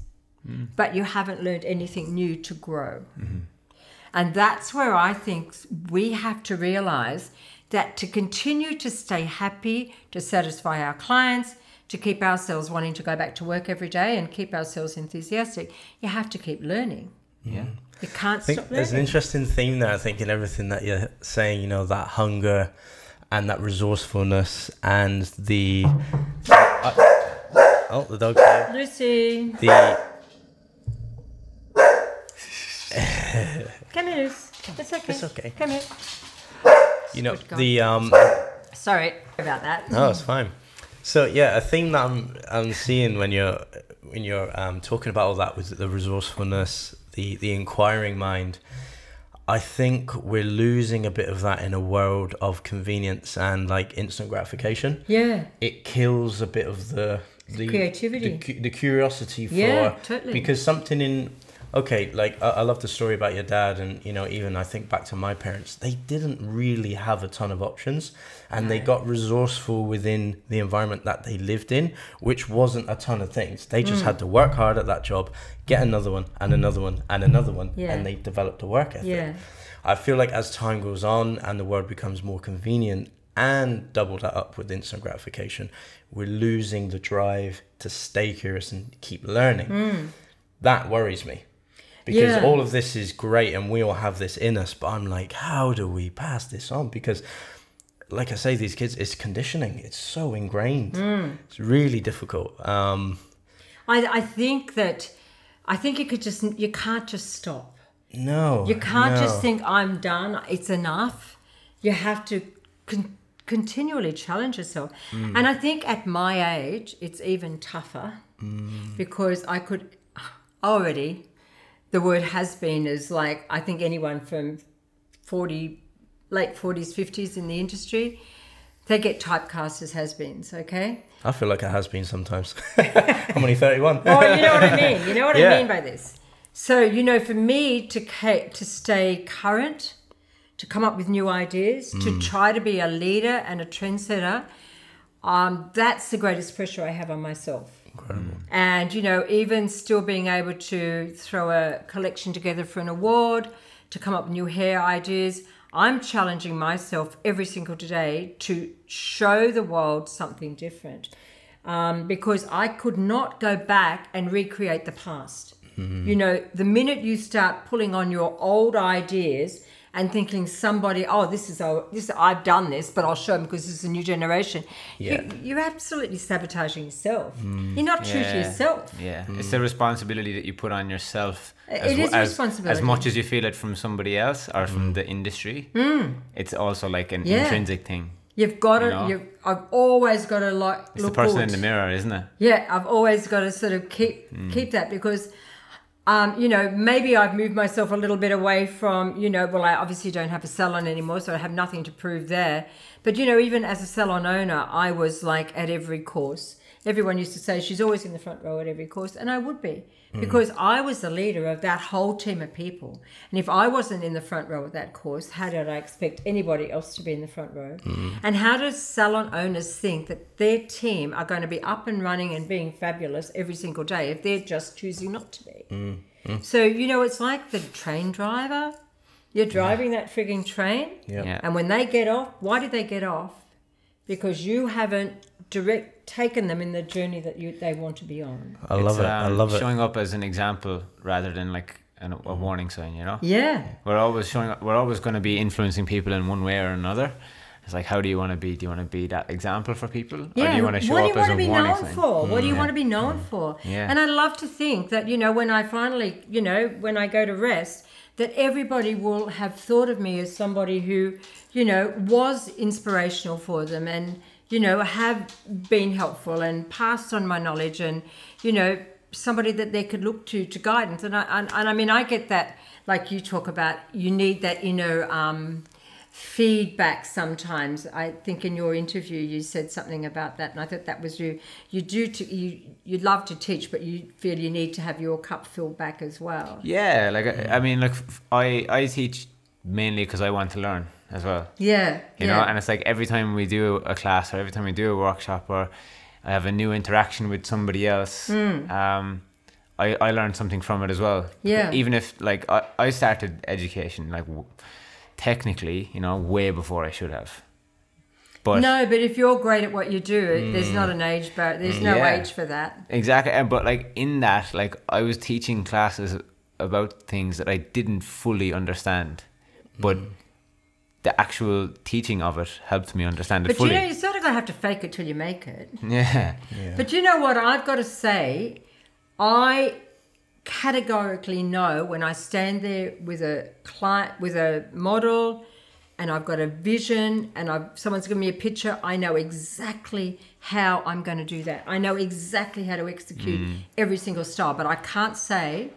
but you haven't learned anything new to grow. And that's where I think we have to realise that to continue to stay happy, to satisfy our clients, to keep ourselves wanting to go back to work every day and keep ourselves enthusiastic, you have to keep learning. Yeah. You can't stop learning. There's an interesting theme there, I think, in everything that you're saying, you know, that hunger and that resourcefulness and the... oh, the dog's here. Lucy. Come here, Lucy. It's okay. It's okay. Come here. You know, Sorry about that. No, it's fine. So yeah, a theme that I'm seeing when you're talking about all that with the resourcefulness, the inquiring mind, I think we're losing a bit of that in a world of convenience and like instant gratification. Yeah. It kills a bit of the creativity, the curiosity for totally. Because something in like I love the story about your dad, and you know, even I think back to my parents, they didn't really have a ton of options, and they got resourceful within the environment that they lived in, which wasn't a ton of things. They just had to work hard at that job, get another one and another one and another one, and they developed a work ethic. I feel like as time goes on and the world becomes more convenient, and double that up with instant gratification, we're losing the drive to stay curious and keep learning. That worries me, because all of this is great and we all have this in us, but I'm like, how do we pass this on? Because like I say, these kids, it's conditioning. It's so ingrained. It's really difficult. I think you can't just stop. No. You can't just think, I'm done, it's enough. You have to continually challenge yourself. And I think at my age, it's even tougher because I could already, the word has been is like, I think anyone from late 40s, 50s in the industry, they get typecast as has-beens, okay? I feel like a has-been sometimes. I'm only 31. Well, you know what I mean. You know what I mean by this. So, you know, for me to stay current, to come up with new ideas, to try to be a leader and a trendsetter, that's the greatest pressure I have on myself. Incredible. And, you know, even still being able to throw a collection together for an award, to come up with new hair ideas, I'm challenging myself every single day to show the world something different, because I could not go back and recreate the past. You know, the minute you start pulling on your old ideas and thinking somebody, I've done this, but I'll show them because this is a new generation. You're absolutely sabotaging yourself. You're not true to yourself. It's the responsibility that you put on yourself. It is a responsibility. As much as you feel it from somebody else or from the industry, it's also like an intrinsic thing. You've got to, I've always got to look It's the person in the mirror, isn't it? Yeah, I've always got to sort of keep that, because you know, maybe I've moved myself a little bit away from, you know, well, I obviously don't have a salon anymore, so I have nothing to prove there. But, you know, even as a salon owner, I was like at every course. Everyone used to say she's always in the front row at every course, and I would be, because I was the leader of that whole team of people. And if I wasn't in the front row at that course, how did I expect anybody else to be in the front row? And how do salon owners think that their team are going to be up and running and being fabulous every single day if they're just choosing not to be? So, you know, it's like the train driver. You're driving that frigging train, and when they get off, why did they get off? Because you haven't taken them in the journey that they want to be on. I love it. Showing up as an example rather than like a warning sign, you know? Yeah. We're always showing up. We're always going to be influencing people in one way or another. It's like, how do you want to be? Do you want to be that example for people? Yeah. Or do you want to show up as a warning sign? What do you want to be known for? Yeah. And I love to think that, you know, when I finally, you know, when I go to rest, that everybody will have thought of me as somebody who, you know, was inspirational for them and, you know, have been helpful and passed on my knowledge and, you know, somebody that they could look to guidance. And I mean, I get that, like you talk about, you need that inner feedback sometimes. I think in your interview you said something about that, and I thought that was you. You love to teach, but you feel you need to have your cup filled back as well. Yeah, like I mean, like I teach mainly because I want to learn as well. Yeah, you know, and it's like every time we do a class or every time we do a workshop or I have a new interaction with somebody else, I learn something from it as well. Yeah, even if like I started education like technically, you know, way before I should have. But but if you're great at what you do, there's not an age barrier. There's no age for that. Exactly. But like in that, like I was teaching classes about things that I didn't fully understand, but the actual teaching of it helped me understand it fully. But you know, you sort of gotta have to fake it till you make it. Yeah. But you know what? I've got to say, I categorically know when I stand there with a client, with a model, and I've got a vision, and someone's given me a picture, I know exactly how I'm going to do that. I know exactly how to execute every single style, but I can't say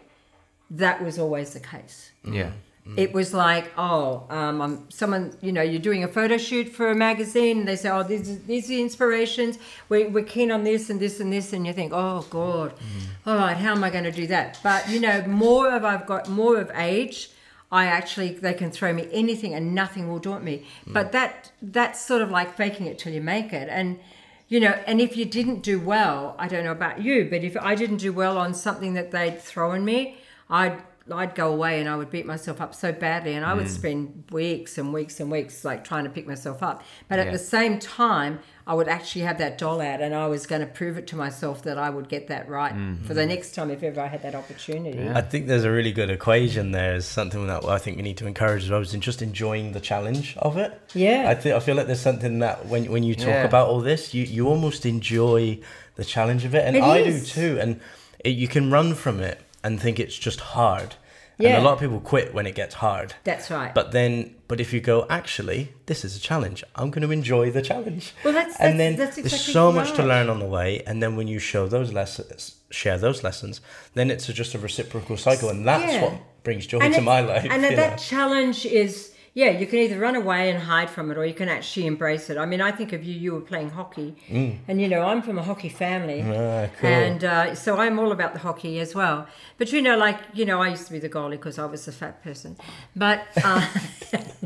that was always the case. Yeah. It was like, someone, you know, you're doing a photo shoot for a magazine, and they say, these are the inspirations. We're keen on this and this and this, and you think, oh God, all right, how am I going to do that? But you know, I've got more of age. They can throw me anything and nothing will daunt me. But that's sort of like faking it till you make it. And you know, and if you didn't do well, I don't know about you, but if I didn't do well on something that they'd thrown me, I'd I'd go away and I would beat myself up so badly, and I would spend weeks and weeks and weeks like trying to pick myself up. But at the same time, I would actually have that doll out, and I was going to prove it to myself that I would get that right for the next time if ever I had that opportunity. I think there's a really good equation there. Is something that I think we need to encourage as well, is just enjoying the challenge of it. Yeah. I feel like there's something that when you talk about all this, you almost enjoy the challenge of it, and I do too. And you can run from it and think it's just hard. And a lot of people quit when it gets hard. That's right. But if you go, actually, this is a challenge, I'm going to enjoy the challenge. Well, that's exactly there's so much to learn on the way. And then when you share those lessons, then it's just a reciprocal cycle. And that's what brings joy to my life. And that challenge is, you can either run away and hide from it, or you can actually embrace it. I mean, I think of you were playing hockey, and I'm from a hockey family, cool. And so I'm all about the hockey as well. But I used to be the goalie because I was the fat person. But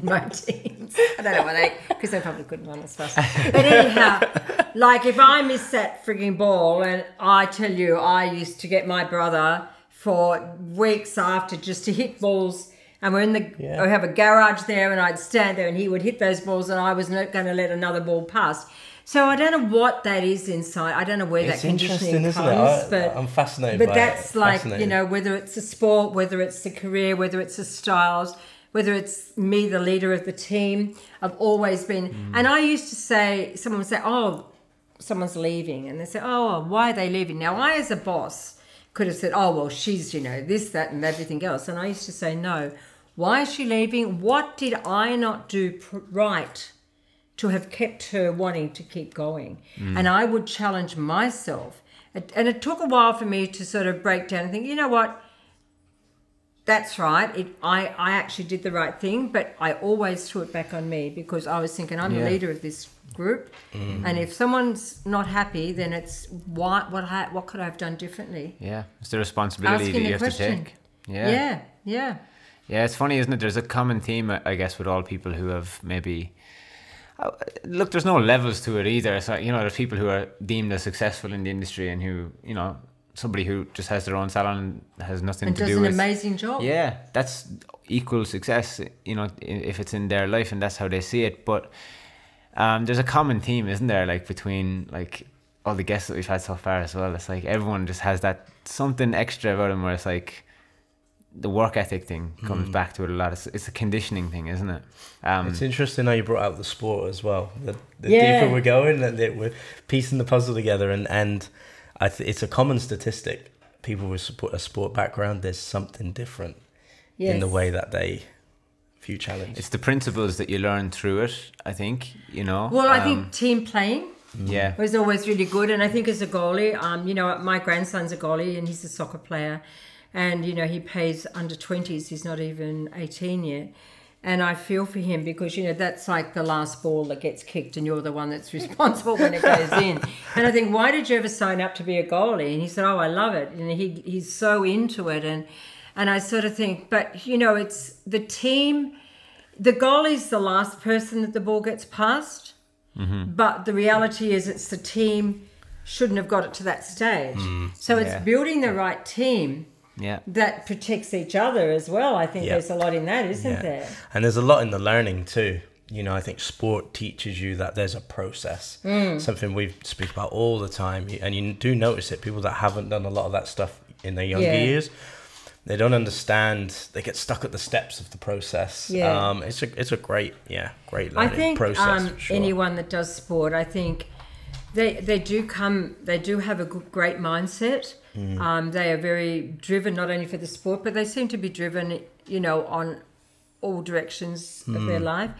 my teams, I don't know why because they probably couldn't run as fast. But anyhow, like if I miss that frigging ball, and I tell you, I used to get my brother for weeks after just to hit balls. And we're I have a garage there, and I'd stand there and he would hit those balls, and I was not going to let another ball pass. So I don't know what that is inside. I don't know where that conditioning comes. But I'm fascinated by it. But that's like, whether it's a sport, whether it's a career, whether it's a styles, whether it's me, the leader of the team, I've always been. And I used to say, someone would say, oh, someone's leaving. And they say, oh, why are they leaving? Now, I as a boss could have said, oh, well, she's, this, that, and everything else. And I used to say, no. Why is she leaving? What did I not do right to have kept her wanting to keep going? And I would challenge myself. And it took a while for me to sort of break down and think, you know what? That's right. I actually did the right thing, but I always threw it back on me because I was thinking I'm the leader of this group. And if someone's not happy, then it's what could I have done differently? Yeah, it's the responsibility that you have to take. Yeah, it's funny, isn't it? There's a common theme, I guess, with all people who have maybe... Look, there's no levels to it either. So, there's people who are deemed as successful in the industry and who, somebody who just has their own salon and has nothing to do with... And does an amazing job. Yeah, that's equal success, if it's in their life and that's how they see it. But there's a common theme, isn't there, like between like all the guests that we've had so far as well. It's like everyone just has that something extra about them where it's like... The work ethic thing comes back to it a lot. It's a conditioning thing, isn't it? It's interesting how you brought out the sport as well. The deeper we're going, we're piecing the puzzle together, and it's a common statistic. People with a sport background, there's something different in the way that they view challenge. It's the principles that you learn through it, I think. Well, I think team playing. Was always really good, and I think as a goalie, my grandson's a goalie and he's a soccer player. And, he plays under 20s. He's not even 18 yet. And I feel for him because, that's like the last ball that gets kicked and you're the one that's responsible when it goes in. And I think, why did you ever sign up to be a goalie? And he said, oh, I love it. And he's so into it. And I sort of think, but, it's the team. The goalie's the last person that the ball gets past. But the reality is it's the team shouldn't have got it to that stage. So it's building the right team. That protects each other as well. I think there's a lot in that, isn't there? And there's a lot in the learning too. I think sport teaches you that there's a process. Something we speak about all the time. And you do notice it. People that haven't done a lot of that stuff in their younger years, they don't understand. They get stuck at the steps of the process. It's a great learning process. For sure. Anyone that does sport, I think they do have a great mindset. They are very driven, not only for the sport, but they seem to be driven, on all directions of their life.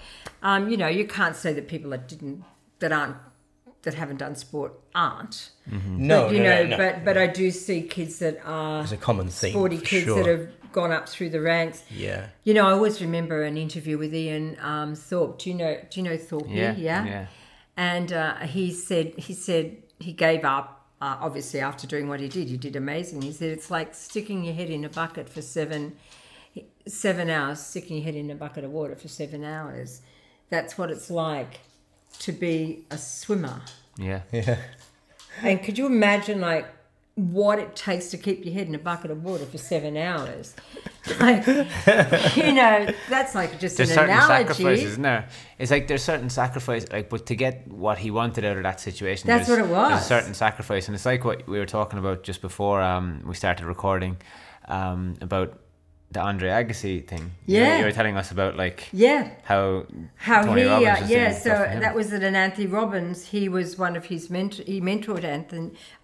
You can't say that people that haven't done sport aren't. No, but I do see kids that are it's a common theme, sporty kids that have gone up through the ranks. I always remember an interview with Ian Thorpe. Do you know Thorpe? Yeah. And he said he gave up. Obviously, after doing what he did amazing. He said it's like sticking your head in a bucket for 7 hours, sticking your head in a bucket of water for 7 hours. That's what it's like to be a swimmer. Yeah. And could you imagine, like what it takes to keep your head in a bucket of water for 7 hours. Like, you know, that's like just there's an certain analogy. sacrifices, isn't there? It's like there's certain sacrifice, like, but to get what he wanted out of that situation, That's what it was. There's a certain sacrifice, and it's like what we were talking about just before we started recording, about the Andre Agassi thing. Yeah. You were telling us about, like, Yeah. how he Tony Robbins was doing so stuff for him. that was at an Anthony Robbins. He was one of his he mentored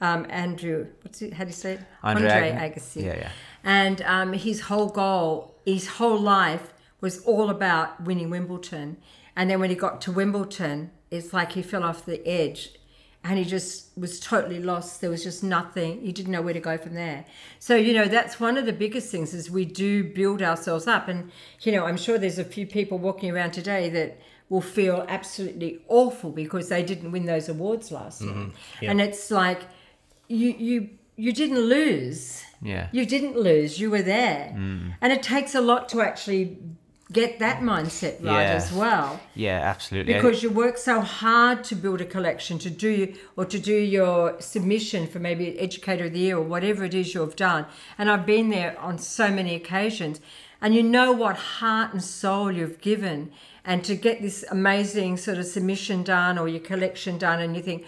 Andrew, how do you say it? Andre Agassi. Yeah. And his whole goal, his whole life was all about winning Wimbledon. And then when he got to Wimbledon, it's like he fell off the edge and he just was totally lost. There was just nothing. He didn't know where to go from there. So, you know, that's one of the biggest things is we do build ourselves up. And, you know, I'm sure there's a few people walking around today that will feel absolutely awful because they didn't win those awards last night. Yeah. And it's like, you didn't lose. Yeah. You didn't lose. You were there. And it takes a lot to actually get that mindset right as well. Yeah, absolutely. Because you work so hard to build a collection, to do your submission for maybe Educator of the Year or whatever it is you've done. And I've been there on so many occasions. And you know what heart and soul you've given. And to get this amazing sort of submission done or your collection done, and you think,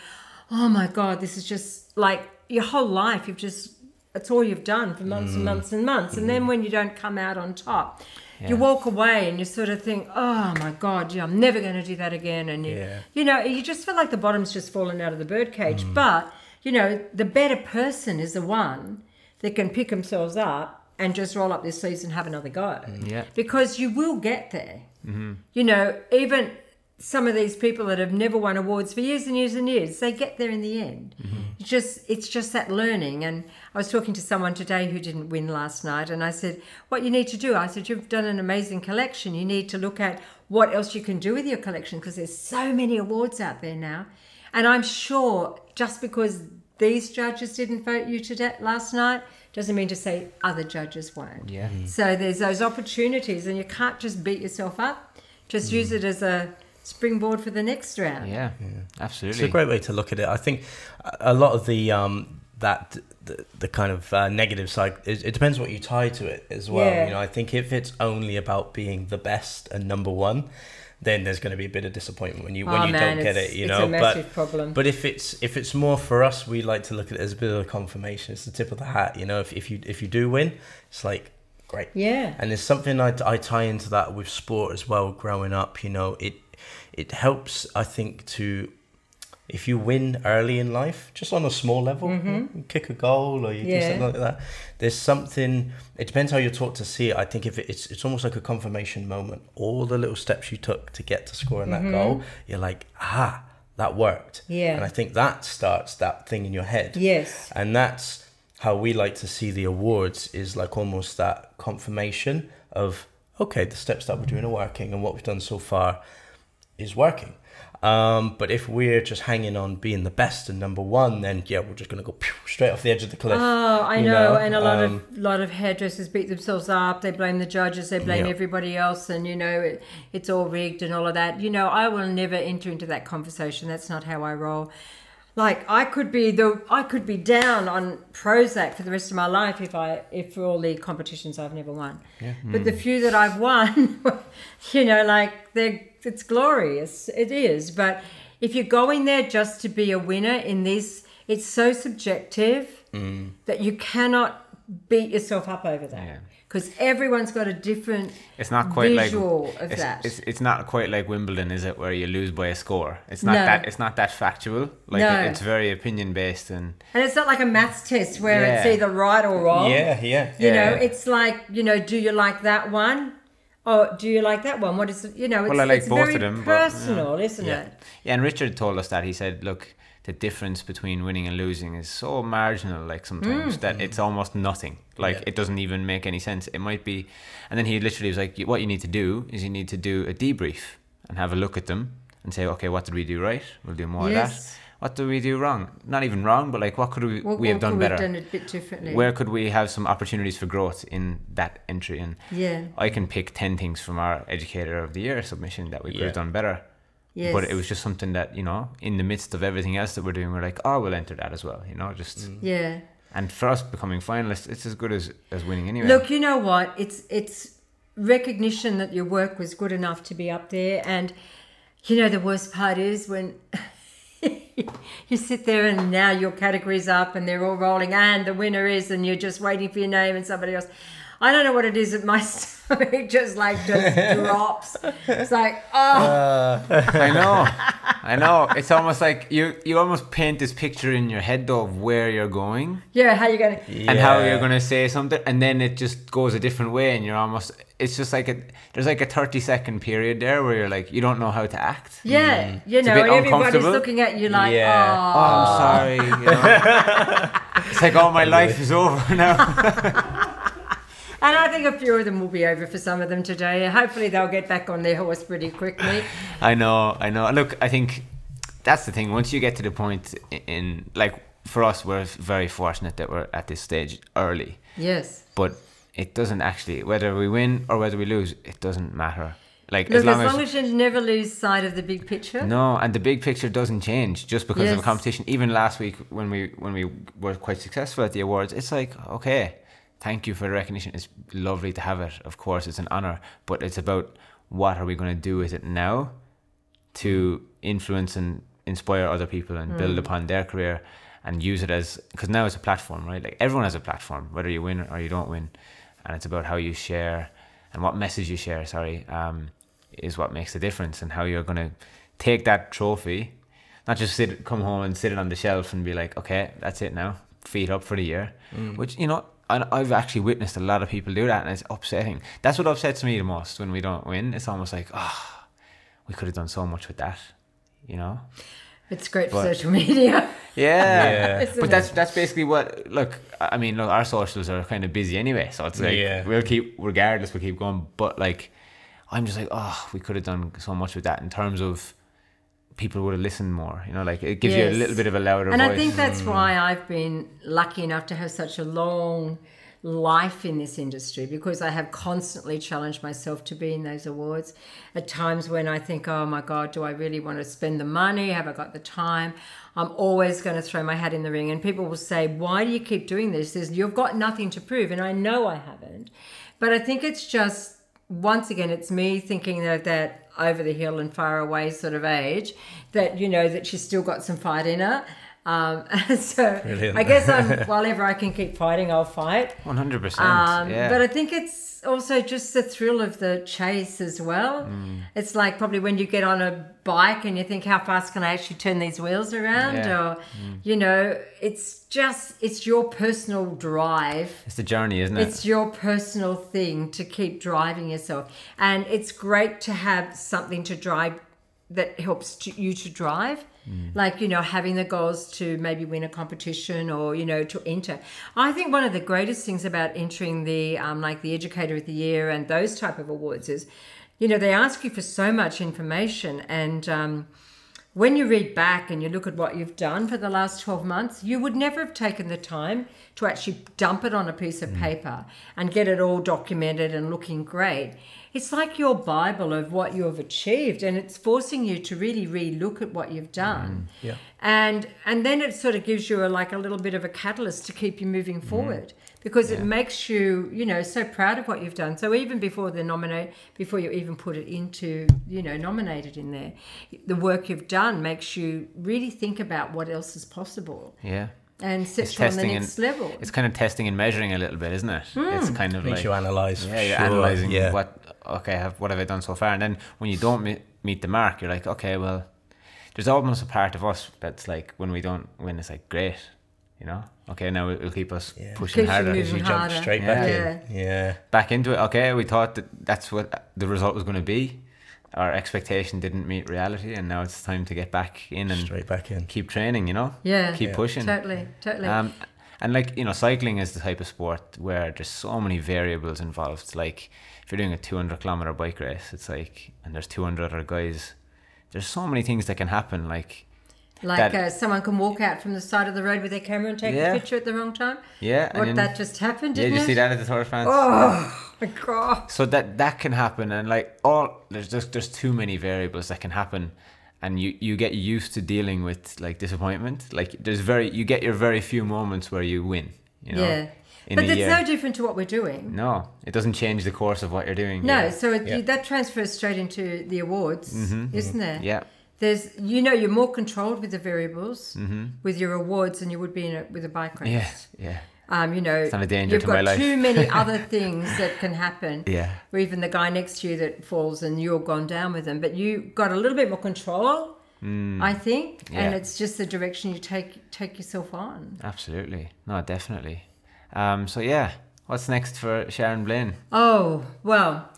oh my God, this is just like your whole life. It's all you've done for months and months and months. And then when you don't come out on top, you walk away and you sort of think, oh my God, yeah, I'm never going to do that again. And you know, you just feel like the bottom's just fallen out of the birdcage. But, you know, the better person is the one that can pick themselves up and just roll up their sleeves and have another go. Yeah. Because you will get there. You know, even some of these people that have never won awards for years and years and years, they get there in the end. It's just that learning. And I was talking to someone today who didn't win last night, and I said, what you need to do, I said, you've done an amazing collection. You need to look at what else you can do with your collection because there's so many awards out there now. And I'm sure just because these judges didn't vote you last night doesn't mean to say other judges won't. Yeah. So there's those opportunities, and you can't just beat yourself up. Just use it as a springboard for the next round. Yeah, absolutely. It's a great way to look at it. I think a lot of the kind of negative side, it depends what you tie to it as well. Yeah. You know, I think if it's only about being the best and number one, then there's going to be a bit of disappointment when you don't get it. You know, it's a massive problem. But if it's more for us, we like to look at it as a bit of a confirmation. It's the tip of the hat. You know, if you do win, it's like great. Yeah. And there's something I tie into that with sport as well. Growing up, you know, it helps, I think, if you win early in life, just on a small level, you kick a goal or you do something like that. There's something, it depends how you're taught to see it. I think if it's almost like a confirmation moment. All the little steps you took to get to scoring that goal, you're like, that worked. Yeah. And I think that starts that thing in your head. Yes. And that's how we like to see the awards, is like almost that confirmation of, okay, the steps that we're doing are working and what we've done so far is working. But if we're just hanging on being the best and number one, then we're just going to go straight off the edge of the cliff. Oh, I know. And a lot of hairdressers beat themselves up. They blame the judges. They blame everybody else. And, you know, it's all rigged and all of that. You know, I will never enter into that conversation. That's not how I roll. Like, I could be down on Prozac for the rest of my life if for all the competitions I've never won. Yeah. But the few that I've won, you know, like it's glorious. It is. But if you're going there just to be a winner in this, it's so subjective that you cannot beat yourself up over that. Yeah. Because everyone's got a different visual of that. It's not quite like Wimbledon, is it, where you lose by a score? It's not that factual. Like it's very opinion based and it's not like a maths test where it's either right or wrong. You know, it's like, you know, do you like that one? Oh, do you like that one? What is it? You know, it's, well, I like it's both very of them, personal, isn't it? Yeah, and Richard told us that. He said, look, the difference between winning and losing is so marginal, like sometimes that it's almost nothing. Like it doesn't even make any sense. It might be, and then he literally was like, what you need to do is you need to do a debrief and have a look at them and say, okay, what did we do right? We'll do more of that. What did we do wrong? Not even wrong, but like what could we have done better? We've done it a bit differently. Where could we have some opportunities for growth in that entry? And I can pick 10 things from our Educator of the Year submission that we could have done better. Yes. But it was just something that, you know, in the midst of everything else that we're doing, we're like, oh, we'll enter that as well, you know, just... And for us becoming finalists, it's as good as winning anyway. Look, you know what? It's recognition that your work was good enough to be up there. And, you know, the worst part is when you sit there and now your category's up and they're all rolling and the winner is, and you're just waiting for your name and somebody else. I don't know what it is that my stomach just drops. It's like, oh. I know. It's almost like you almost paint this picture in your head though of where you're going. Yeah, how you're going to. And how you're going to say something. And then it just goes a different way and you're almost, it's just like there's like a 30-second period there where you're like, you don't know how to act. Yeah, you know, and everybody's looking at you like, oh, I'm sorry. You know? It's like, oh, my life is over now. And I think a few of them will be over for some of them today. Hopefully they'll get back on their horse pretty quickly. I know. Look, I think that's the thing. Once you get to the point in, like, for us, we're very fortunate that we're at this stage early. Yes. But it doesn't actually, whether we win or whether we lose, it doesn't matter. Like, look, as long as you never lose sight of the big picture. No, and the big picture doesn't change just because of a competition. Even last week when we were quite successful at the awards, it's like, okay, thank you for the recognition. It's lovely to have it. Of course, it's an honor. But it's about what are we going to do with it now to influence and inspire other people and build upon their career and use it as... Because now it's a platform, right? Like, everyone has a platform, whether you win or you don't win. And it's about how you share and what message you share, is what makes the difference, and how you're going to take that trophy, not just come home and sit it on the shelf and be like, okay, that's it now, feet up for the year. Which, you know... And I've actually witnessed a lot of people do that, and it's upsetting. That's what upsets me the most when we don't win. It's almost like, we could have done so much with that, you know? It's great for social media. Yeah. But that's basically what, look, our socials are kind of busy anyway, so it's like, we'll keep going. But like, I'm just like, we could have done so much with that in terms of people would have listened more, you know, like it gives you a little bit of a louder voice. And I think that's why I've been lucky enough to have such a long life in this industry, because I have constantly challenged myself to be in those awards. At times when I think, oh my God, do I really want to spend the money? Have I got the time? I'm always going to throw my hat in the ring. And people will say, why do you keep doing this? There's, you've got nothing to prove. And I know I haven't. But I think it's just, once again, it's me thinking that over the hill and far away sort of age, that, you know, that she's still got some fight in her. So brilliant. I guess while I can keep fighting, I'll fight. 100%. But I think it's also just the thrill of the chase as well. It's like probably when you get on a bike and you think, how fast can I actually turn these wheels around? Or, you know, it's your personal drive. It's the journey, isn't it? It's your personal thing to keep driving yourself. And it's great to have something to drive that helps you to drive. Like, you know, having the goals to maybe win a competition or, you know, to enter. I think one of the greatest things about entering the, like the Educator of the Year and those type of awards is, you know, they ask you for so much information. And when you read back and you look at what you've done for the last 12 months, you would never have taken the time to actually dump it on a piece of paper and get it all documented and looking great. It's like your Bible of what you have achieved, and it's forcing you to really re-look at what you've done. And then it sort of gives you a little bit of a catalyst to keep you moving forward, because it makes you, you know, so proud of what you've done. So even before before you even put it into, you know, nominated in there, the work you've done makes you really think about what else is possible. Yeah. And set you on the next level. It's kind of testing and measuring a little bit, isn't it? It's kind of makes you analyse. Yeah, you're analysing what have I done so far, and then when you don't meet the mark, you're like, okay, well, there's almost a part of us that's like, when we don't win, it's like, great, you know, okay, now it'll keep us pushing harder. Because you jump straight back in. Back into it. Okay, we thought that's what the result was going to be. Our expectation didn't meet reality, and now it's time to get back in and straight back in. Keep training, you know. Keep pushing. Totally. And like, you know, cycling is the type of sport where there's so many variables involved. It's like if you're doing a 200-kilometer bike race, it's like, and there's 200 other guys. There's so many things that can happen. Like someone can walk out from the side of the road with their camera and take a picture at the wrong time. That just happened, didn't it? Did you see that at the Tour de France? Oh my God. So that can happen, and like there's too many variables that can happen, and you get used to dealing with like disappointment. Like you get your very few moments where you win, you know. Yeah. But it's no different to what we're doing. No, it doesn't change the course of what you're doing. No, so that transfers straight into the awards, isn't there? Yeah. There's, you're more controlled with the variables, with your awards than you would be with a bike race. Yeah. It's not a danger you've to my got life. too many other things that can happen. Yeah. Or even the guy next to you that falls and you're gone down with them. But you got a little bit more control, I think, and it's just the direction you take yourself on. Absolutely. No, definitely. So yeah, what's next for Sharon Blain? Oh, well,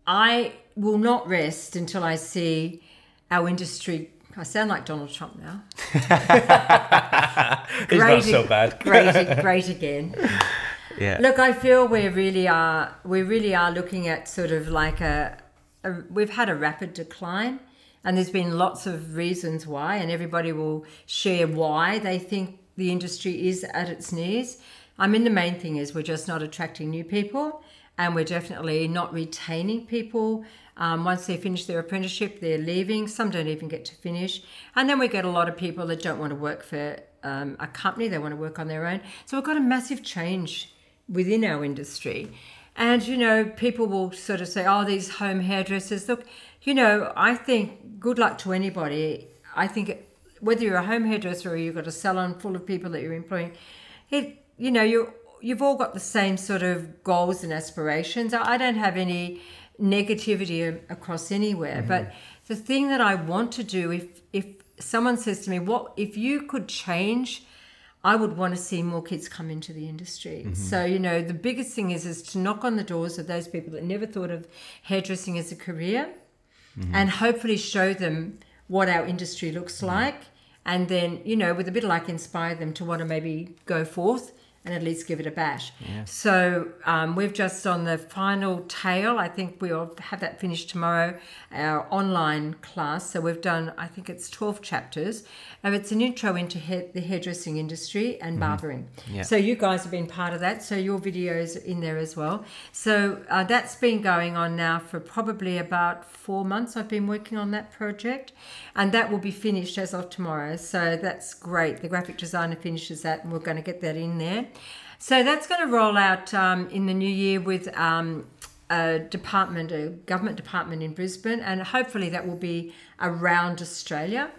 I will not rest until I see our industry. I sound like Donald Trump now. He's not so bad. Great again. Yeah. Look, I feel we really are looking at sort of like we've had a rapid decline, and there's been lots of reasons why, and everybody will share why they think the industry is at its knees. I mean, the main thing is we're just not attracting new people, and we're definitely not retaining people. Once they finish their apprenticeship, they're leaving. Some don't even get to finish. And then we get a lot of people that don't want to work for a company. They want to work on their own. So we've got a massive change within our industry. And, people will sort of say, oh, these home hairdressers. Look, I think good luck to anybody. I think whether you're a home hairdresser or you've got a salon full of people that you're employing, you've all got the same sort of goals and aspirations. I don't have any negativity across anywhere, but the thing that I want to do, if someone says to me, what if you could change, I would want to see more kids come into the industry. So the biggest thing is to knock on the doors of those people that never thought of hairdressing as a career, and hopefully show them what our industry looks like, and then with a bit of luck inspire them to want to maybe go forth and at least give it a bash. Yeah. So we've just on the final tail. I think we'll have that finished tomorrow, our online class. So we've done, I think it's 12 chapters. And it's an intro into the hairdressing industry and barbering. Yeah. So you guys have been part of that. So your video's in there as well. So that's been going on now for probably about 4 months. I've been working on that project. And that will be finished as of tomorrow. So that's great. The graphic designer finishes that and we're going to get that in there. So that's going to roll out in the new year with a government department in Brisbane, and hopefully that will be around Australia.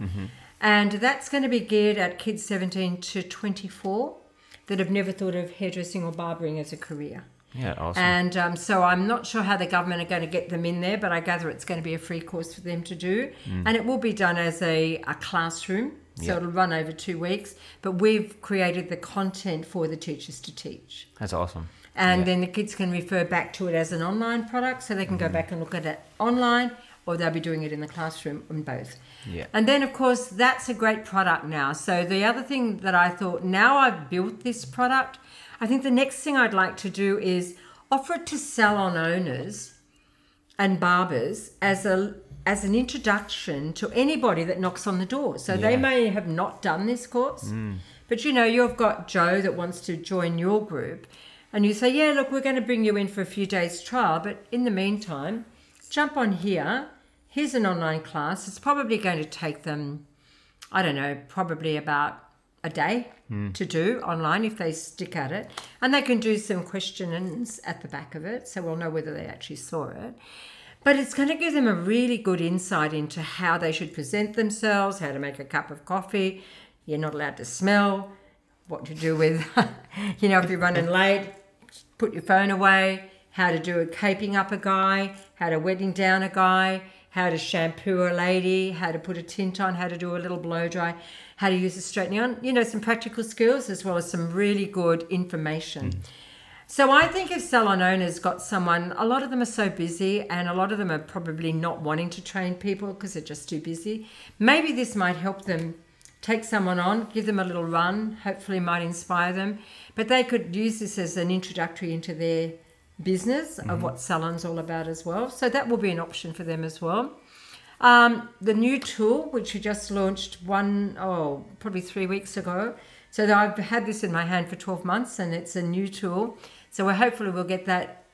And that's going to be geared at kids 17 to 24 that have never thought of hairdressing or barbering as a career. Yeah, awesome. And so I'm not sure how the government are going to get them in there, but I gather it's going to be a free course for them to do. And it will be done as a classroom. So it'll run over 2 weeks, but we've created the content for the teachers to teach. That's awesome. And then the kids can refer back to it as an online product, so they can go back and look at it online, or they'll be doing it in the classroom, on both. Yeah. And then, of course, that's a great product now. So the other thing that I thought, now I've built this product, I think the next thing I'd like to do is offer it to salon owners and barbers as an introduction to anybody that knocks on the door. So they may have not done this course, but you've got Joe that wants to join your group, and you say, yeah, look, we're going to bring you in for a few days trial, but in the meantime, jump on here. Here's an online class. It's probably going to take them, I don't know, probably about a day to do online if they stick at it, and they can do some questions at the back of it, so we'll know whether they actually saw it. But it's going to give them a really good insight into how they should present themselves, how to make a cup of coffee. You're not allowed to smell. What to do with, if you're running late, put your phone away. How to do a caping up a guy, how to wetting down a guy, how to shampoo a lady, how to put a tint on, how to do a little blow dry, how to use a straightening on. Some practical skills as well as some really good information. So I think if salon owners got someone, a lot of them are so busy and a lot of them are probably not wanting to train people because they're just too busy. Maybe this might help them take someone on, give them a little run, hopefully might inspire them. But they could use this as an introductory into their business of what salon's all about as well. So that will be an option for them as well. The new tool, which we just launched probably 3 weeks ago. So I've had this in my hand for 12 months and it's a new tool. So hopefully we'll get that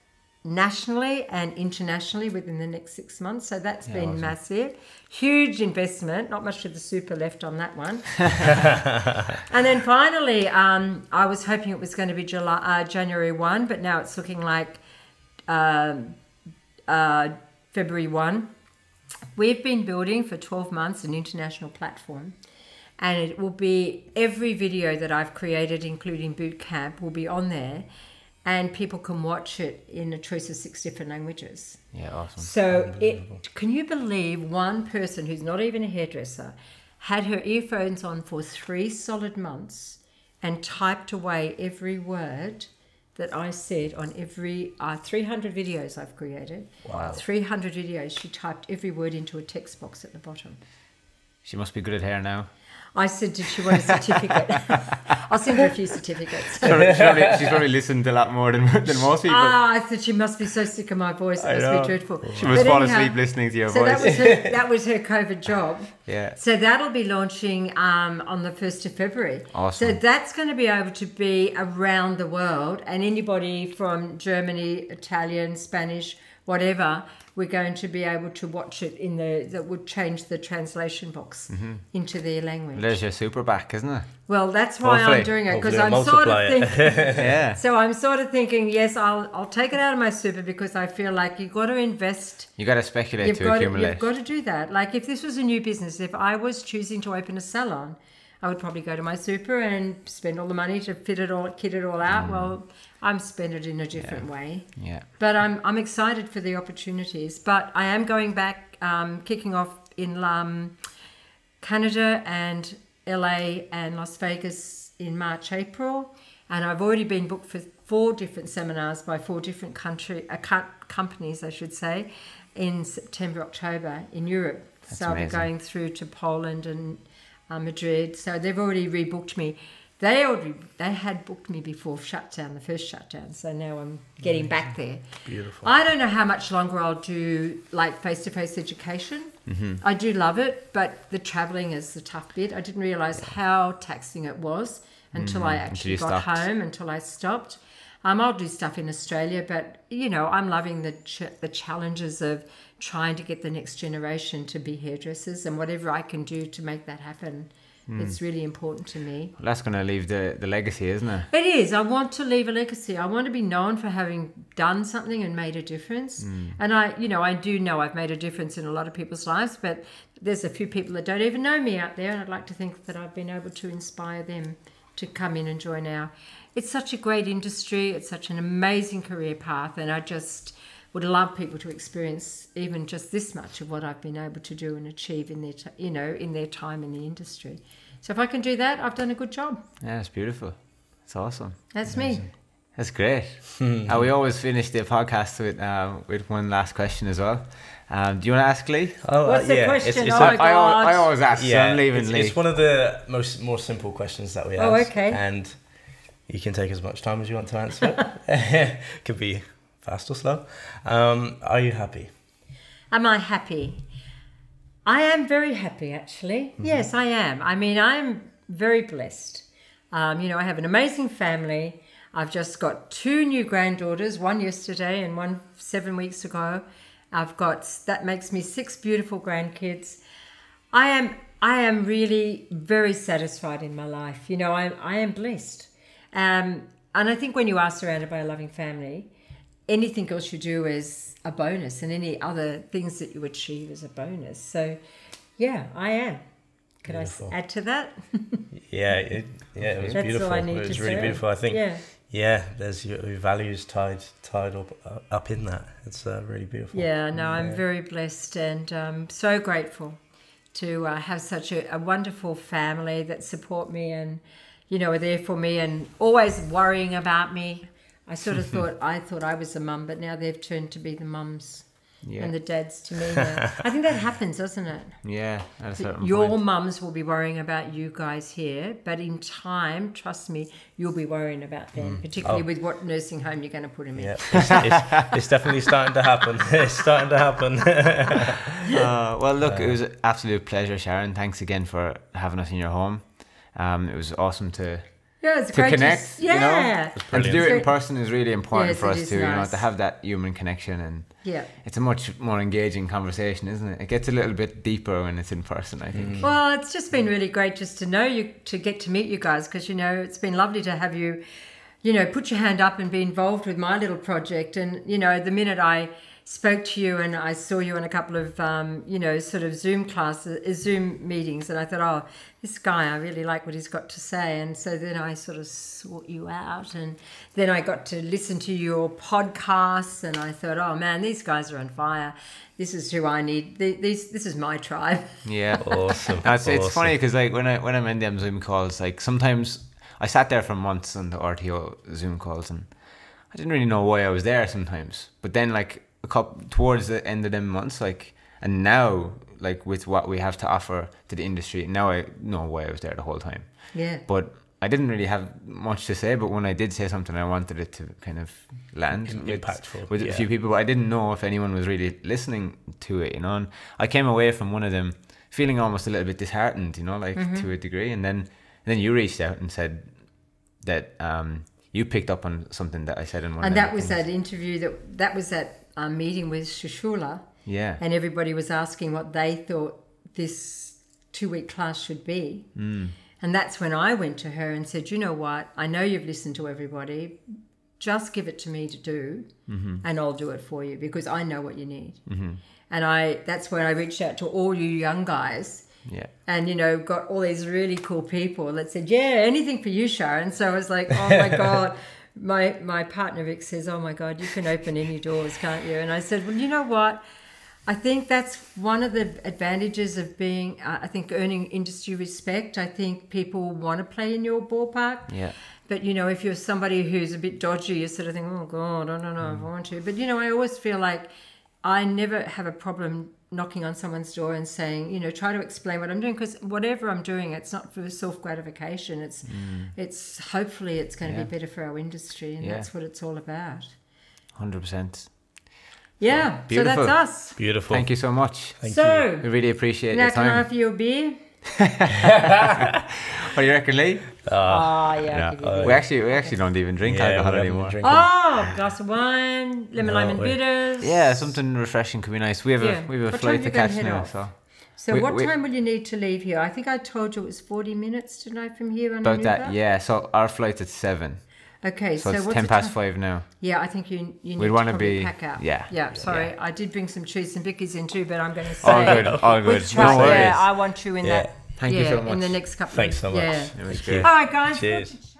nationally and internationally within the next 6 months. So that's been awesome. massive. Huge investment, not much of the super left on that one. And then finally, I was hoping it was going to be January 1, but now it's looking like February 1. We've been building for 12 months an international platform, and it will be every video that I've created, including boot camp, will be on there. And people can watch it in a choice of 6 different languages. Yeah, awesome. So can you believe one person who's not even a hairdresser had her earphones on for 3 solid months and typed away every word that I said on every 300 videos I've created. Wow. 300 videos, she typed every word into a text box at the bottom. She must be good at hair now. I said, did she want a certificate? I'll send her a few certificates. She's probably listened a lot more than most people. I thought she must be so sick of my voice. It must be dreadful. She must fall asleep listening to your voice. That was her COVID job. Yeah. So that'll be launching on the 1st of February. Awesome. So that's going to be able to be around the world, and anybody from Germany, Italian, Spanish, whatever, we're going to be able to watch it that would change the translation box into their language. There's your super back, isn't it? Well, that's why Hopefully. I'm doing it, because Hopefully I'm sort of thinking. Yeah. So I'm sort of thinking, yes, I'll take it out of my super, because I feel like you've got to invest. You got to speculate to accumulate. You've got to do that. Like if this was a new business, if I was choosing to open a salon, I would probably go to my super and spend all the money to kit it all out. Well, I'm spend it in a different way. Yeah. But I'm excited for the opportunities. But I am going back, kicking off in Canada and LA and Las Vegas in March, April. And I've already been booked for 4 different seminars by 4 different companies, I should say, in September, October in Europe. That's so I'll amazing. be going through to Poland and Madrid. So they've already rebooked me. They had booked me before the first shutdown. So now I'm getting back there. Beautiful. I don't know how much longer I'll do like face-to-face education. I do love it, but the traveling is the tough bit. I didn't realize how taxing it was until I actually got home, until I stopped. I'll do stuff in Australia, but I'm loving the challenges of trying to get the next generation to be hairdressers, and whatever I can do to make that happen. It's really important to me. Well, that's going to leave the legacy, isn't it? It is. I want to leave a legacy. I want to be known for having done something and made a difference. And I do know I've made a difference in a lot of people's lives, but there's a few people that don't even know me out there, and I'd like to think that I've been able to inspire them to come in and join our. It's such a great industry. It's such an amazing career path, and I just would love people to experience even just this much of what I've been able to do and achieve in their, in their time in the industry. So if I can do that, I've done a good job. Yeah, it's beautiful. It's awesome. That's me. That's great. We always finish the podcast with one last question as well. Do you want to ask Lee? What's the question? I always ask, so I'm leaving Lee. It's one of the more simple questions that we ask. Oh, okay. And you can take as much time as you want to answer it. Could be fast or slow. Are you happy? Am I happy? I am very happy, actually. Yes, I am. I mean, I'm very blessed. I have an amazing family. I've just got 2 new granddaughters, one yesterday and one 7 weeks ago. That makes me 6 beautiful grandkids. I am really very satisfied in my life. I am blessed. And I think when you are surrounded by a loving family, anything else you do is a bonus, and any other things that you achieve is a bonus. So, yeah, I am. Could Beautiful. I add to that? It was That's beautiful. all I need It was to really say. beautiful. I think. Yeah. There's your values tied up in that. It's really beautiful. Yeah, no, I'm very blessed and so grateful to have such a wonderful family that support me and, are there for me and always worrying about me. I sort of thought I was the mum, but now they've turned to be the mums and the dads to me now. I think that happens, doesn't it? Yeah, at a certain Your point. mums will be worrying about you guys here, but in time, trust me, you'll be worrying about them, particularly with what nursing home you're going to put them in. Yeah, it's definitely starting to happen. It's starting to happen. Well, look, it was an absolute pleasure, Sharon. Thanks again for having us in your home. It was awesome to Yeah, it's to great connect, yeah. you know? And to do it in person is really important Yes, for it us is too, you know, nice. to have that human connection, and Yeah. it's a much more engaging conversation, isn't it? It gets a little bit deeper when it's in person, I think. Well, it's just been really great just to know you, to get to meet you guys, because, you know, it's been lovely to have you, you know, put your hand up and be involved with my little project. And, you know, the minute I spoke to you and I saw you on a couple of, you know, sort of Zoom Zoom meetings, and I thought, oh, this guy, I really like what he's got to say. And so then I sort of sought you out, and then I got to listen to your podcasts, and I thought, oh man, these guys are on fire. This is who I need. This is my tribe. Yeah. Awesome. It's funny because like when I'm in them Zoom calls, like sometimes I sat there for months on the RTO Zoom calls, and I didn't really know why I was there sometimes. But then like towards the end of them months, like, and now like with what we have to offer to the industry, now I know why I was there the whole time. Yeah. But I didn't really have much to say, but when I did say something, I wanted it to kind of land Impactful with a few people, but I didn't know if anyone was really listening to it, you know. And I came away from one of them feeling almost a little bit disheartened, you know, like to a degree. And then you reached out and said that you picked up on something that I said in one. And that was that interview that was that meeting with Shushula. Yeah. And everybody was asking what they thought this 2-week class should be. And that's when I went to her and said, you know what, I know you've listened to everybody. Just give it to me to do, and I'll do it for you, because I know what you need. And that's when I reached out to all you young guys. Yeah. And, you know, got all these really cool people that said, yeah, anything for you, Sharon. So I was like, oh my God. My partner Vic says, oh my God, you can open any doors, can't you? And I said, well, you know what? I think that's one of the advantages of being, I think, earning industry respect. I think people want to play in your ballpark. Yeah. But, you know, if you're somebody who's a bit dodgy, you sort of think, oh God, I don't know if I want to. But, you know, I always feel like I never have a problem knocking on someone's door and saying, you know, try to explain what I'm doing, because whatever I'm doing, it's not for self-gratification. It's hopefully it's going to be better for our industry, and that's what it's all about. 100%. Yeah, so Beautiful. that's us. Beautiful. Thank you so much. Thank So, We really appreciate now your can I time. offer you a beer? What do you reckon, Lee? Yeah. I'll give you a beer. We actually don't even drink alcohol anymore. Oh, glass of wine, lemon, lime and bitters. Yeah, something refreshing could be nice. We have a What time flight are to you gonna catch head now, off? so So what time will you need to leave here? I think I told you it was 40 minutes tonight from here on about an that. Uber. Yeah, so our flight's at 7. Okay, So so it's what's 10 the past time? 5 now. Yeah, I think you need We'd to wanna probably be- pack out. yeah. Yeah, sorry. Yeah. I did bring some cheese and Vicky's in too, but I'm going to say... All good, all good. Which No one? worries. Yeah, I want you in that. Thank you so much. In the next couple Thanks of... so much. Yeah. It was Thank great. you. All right, guys. Cheers.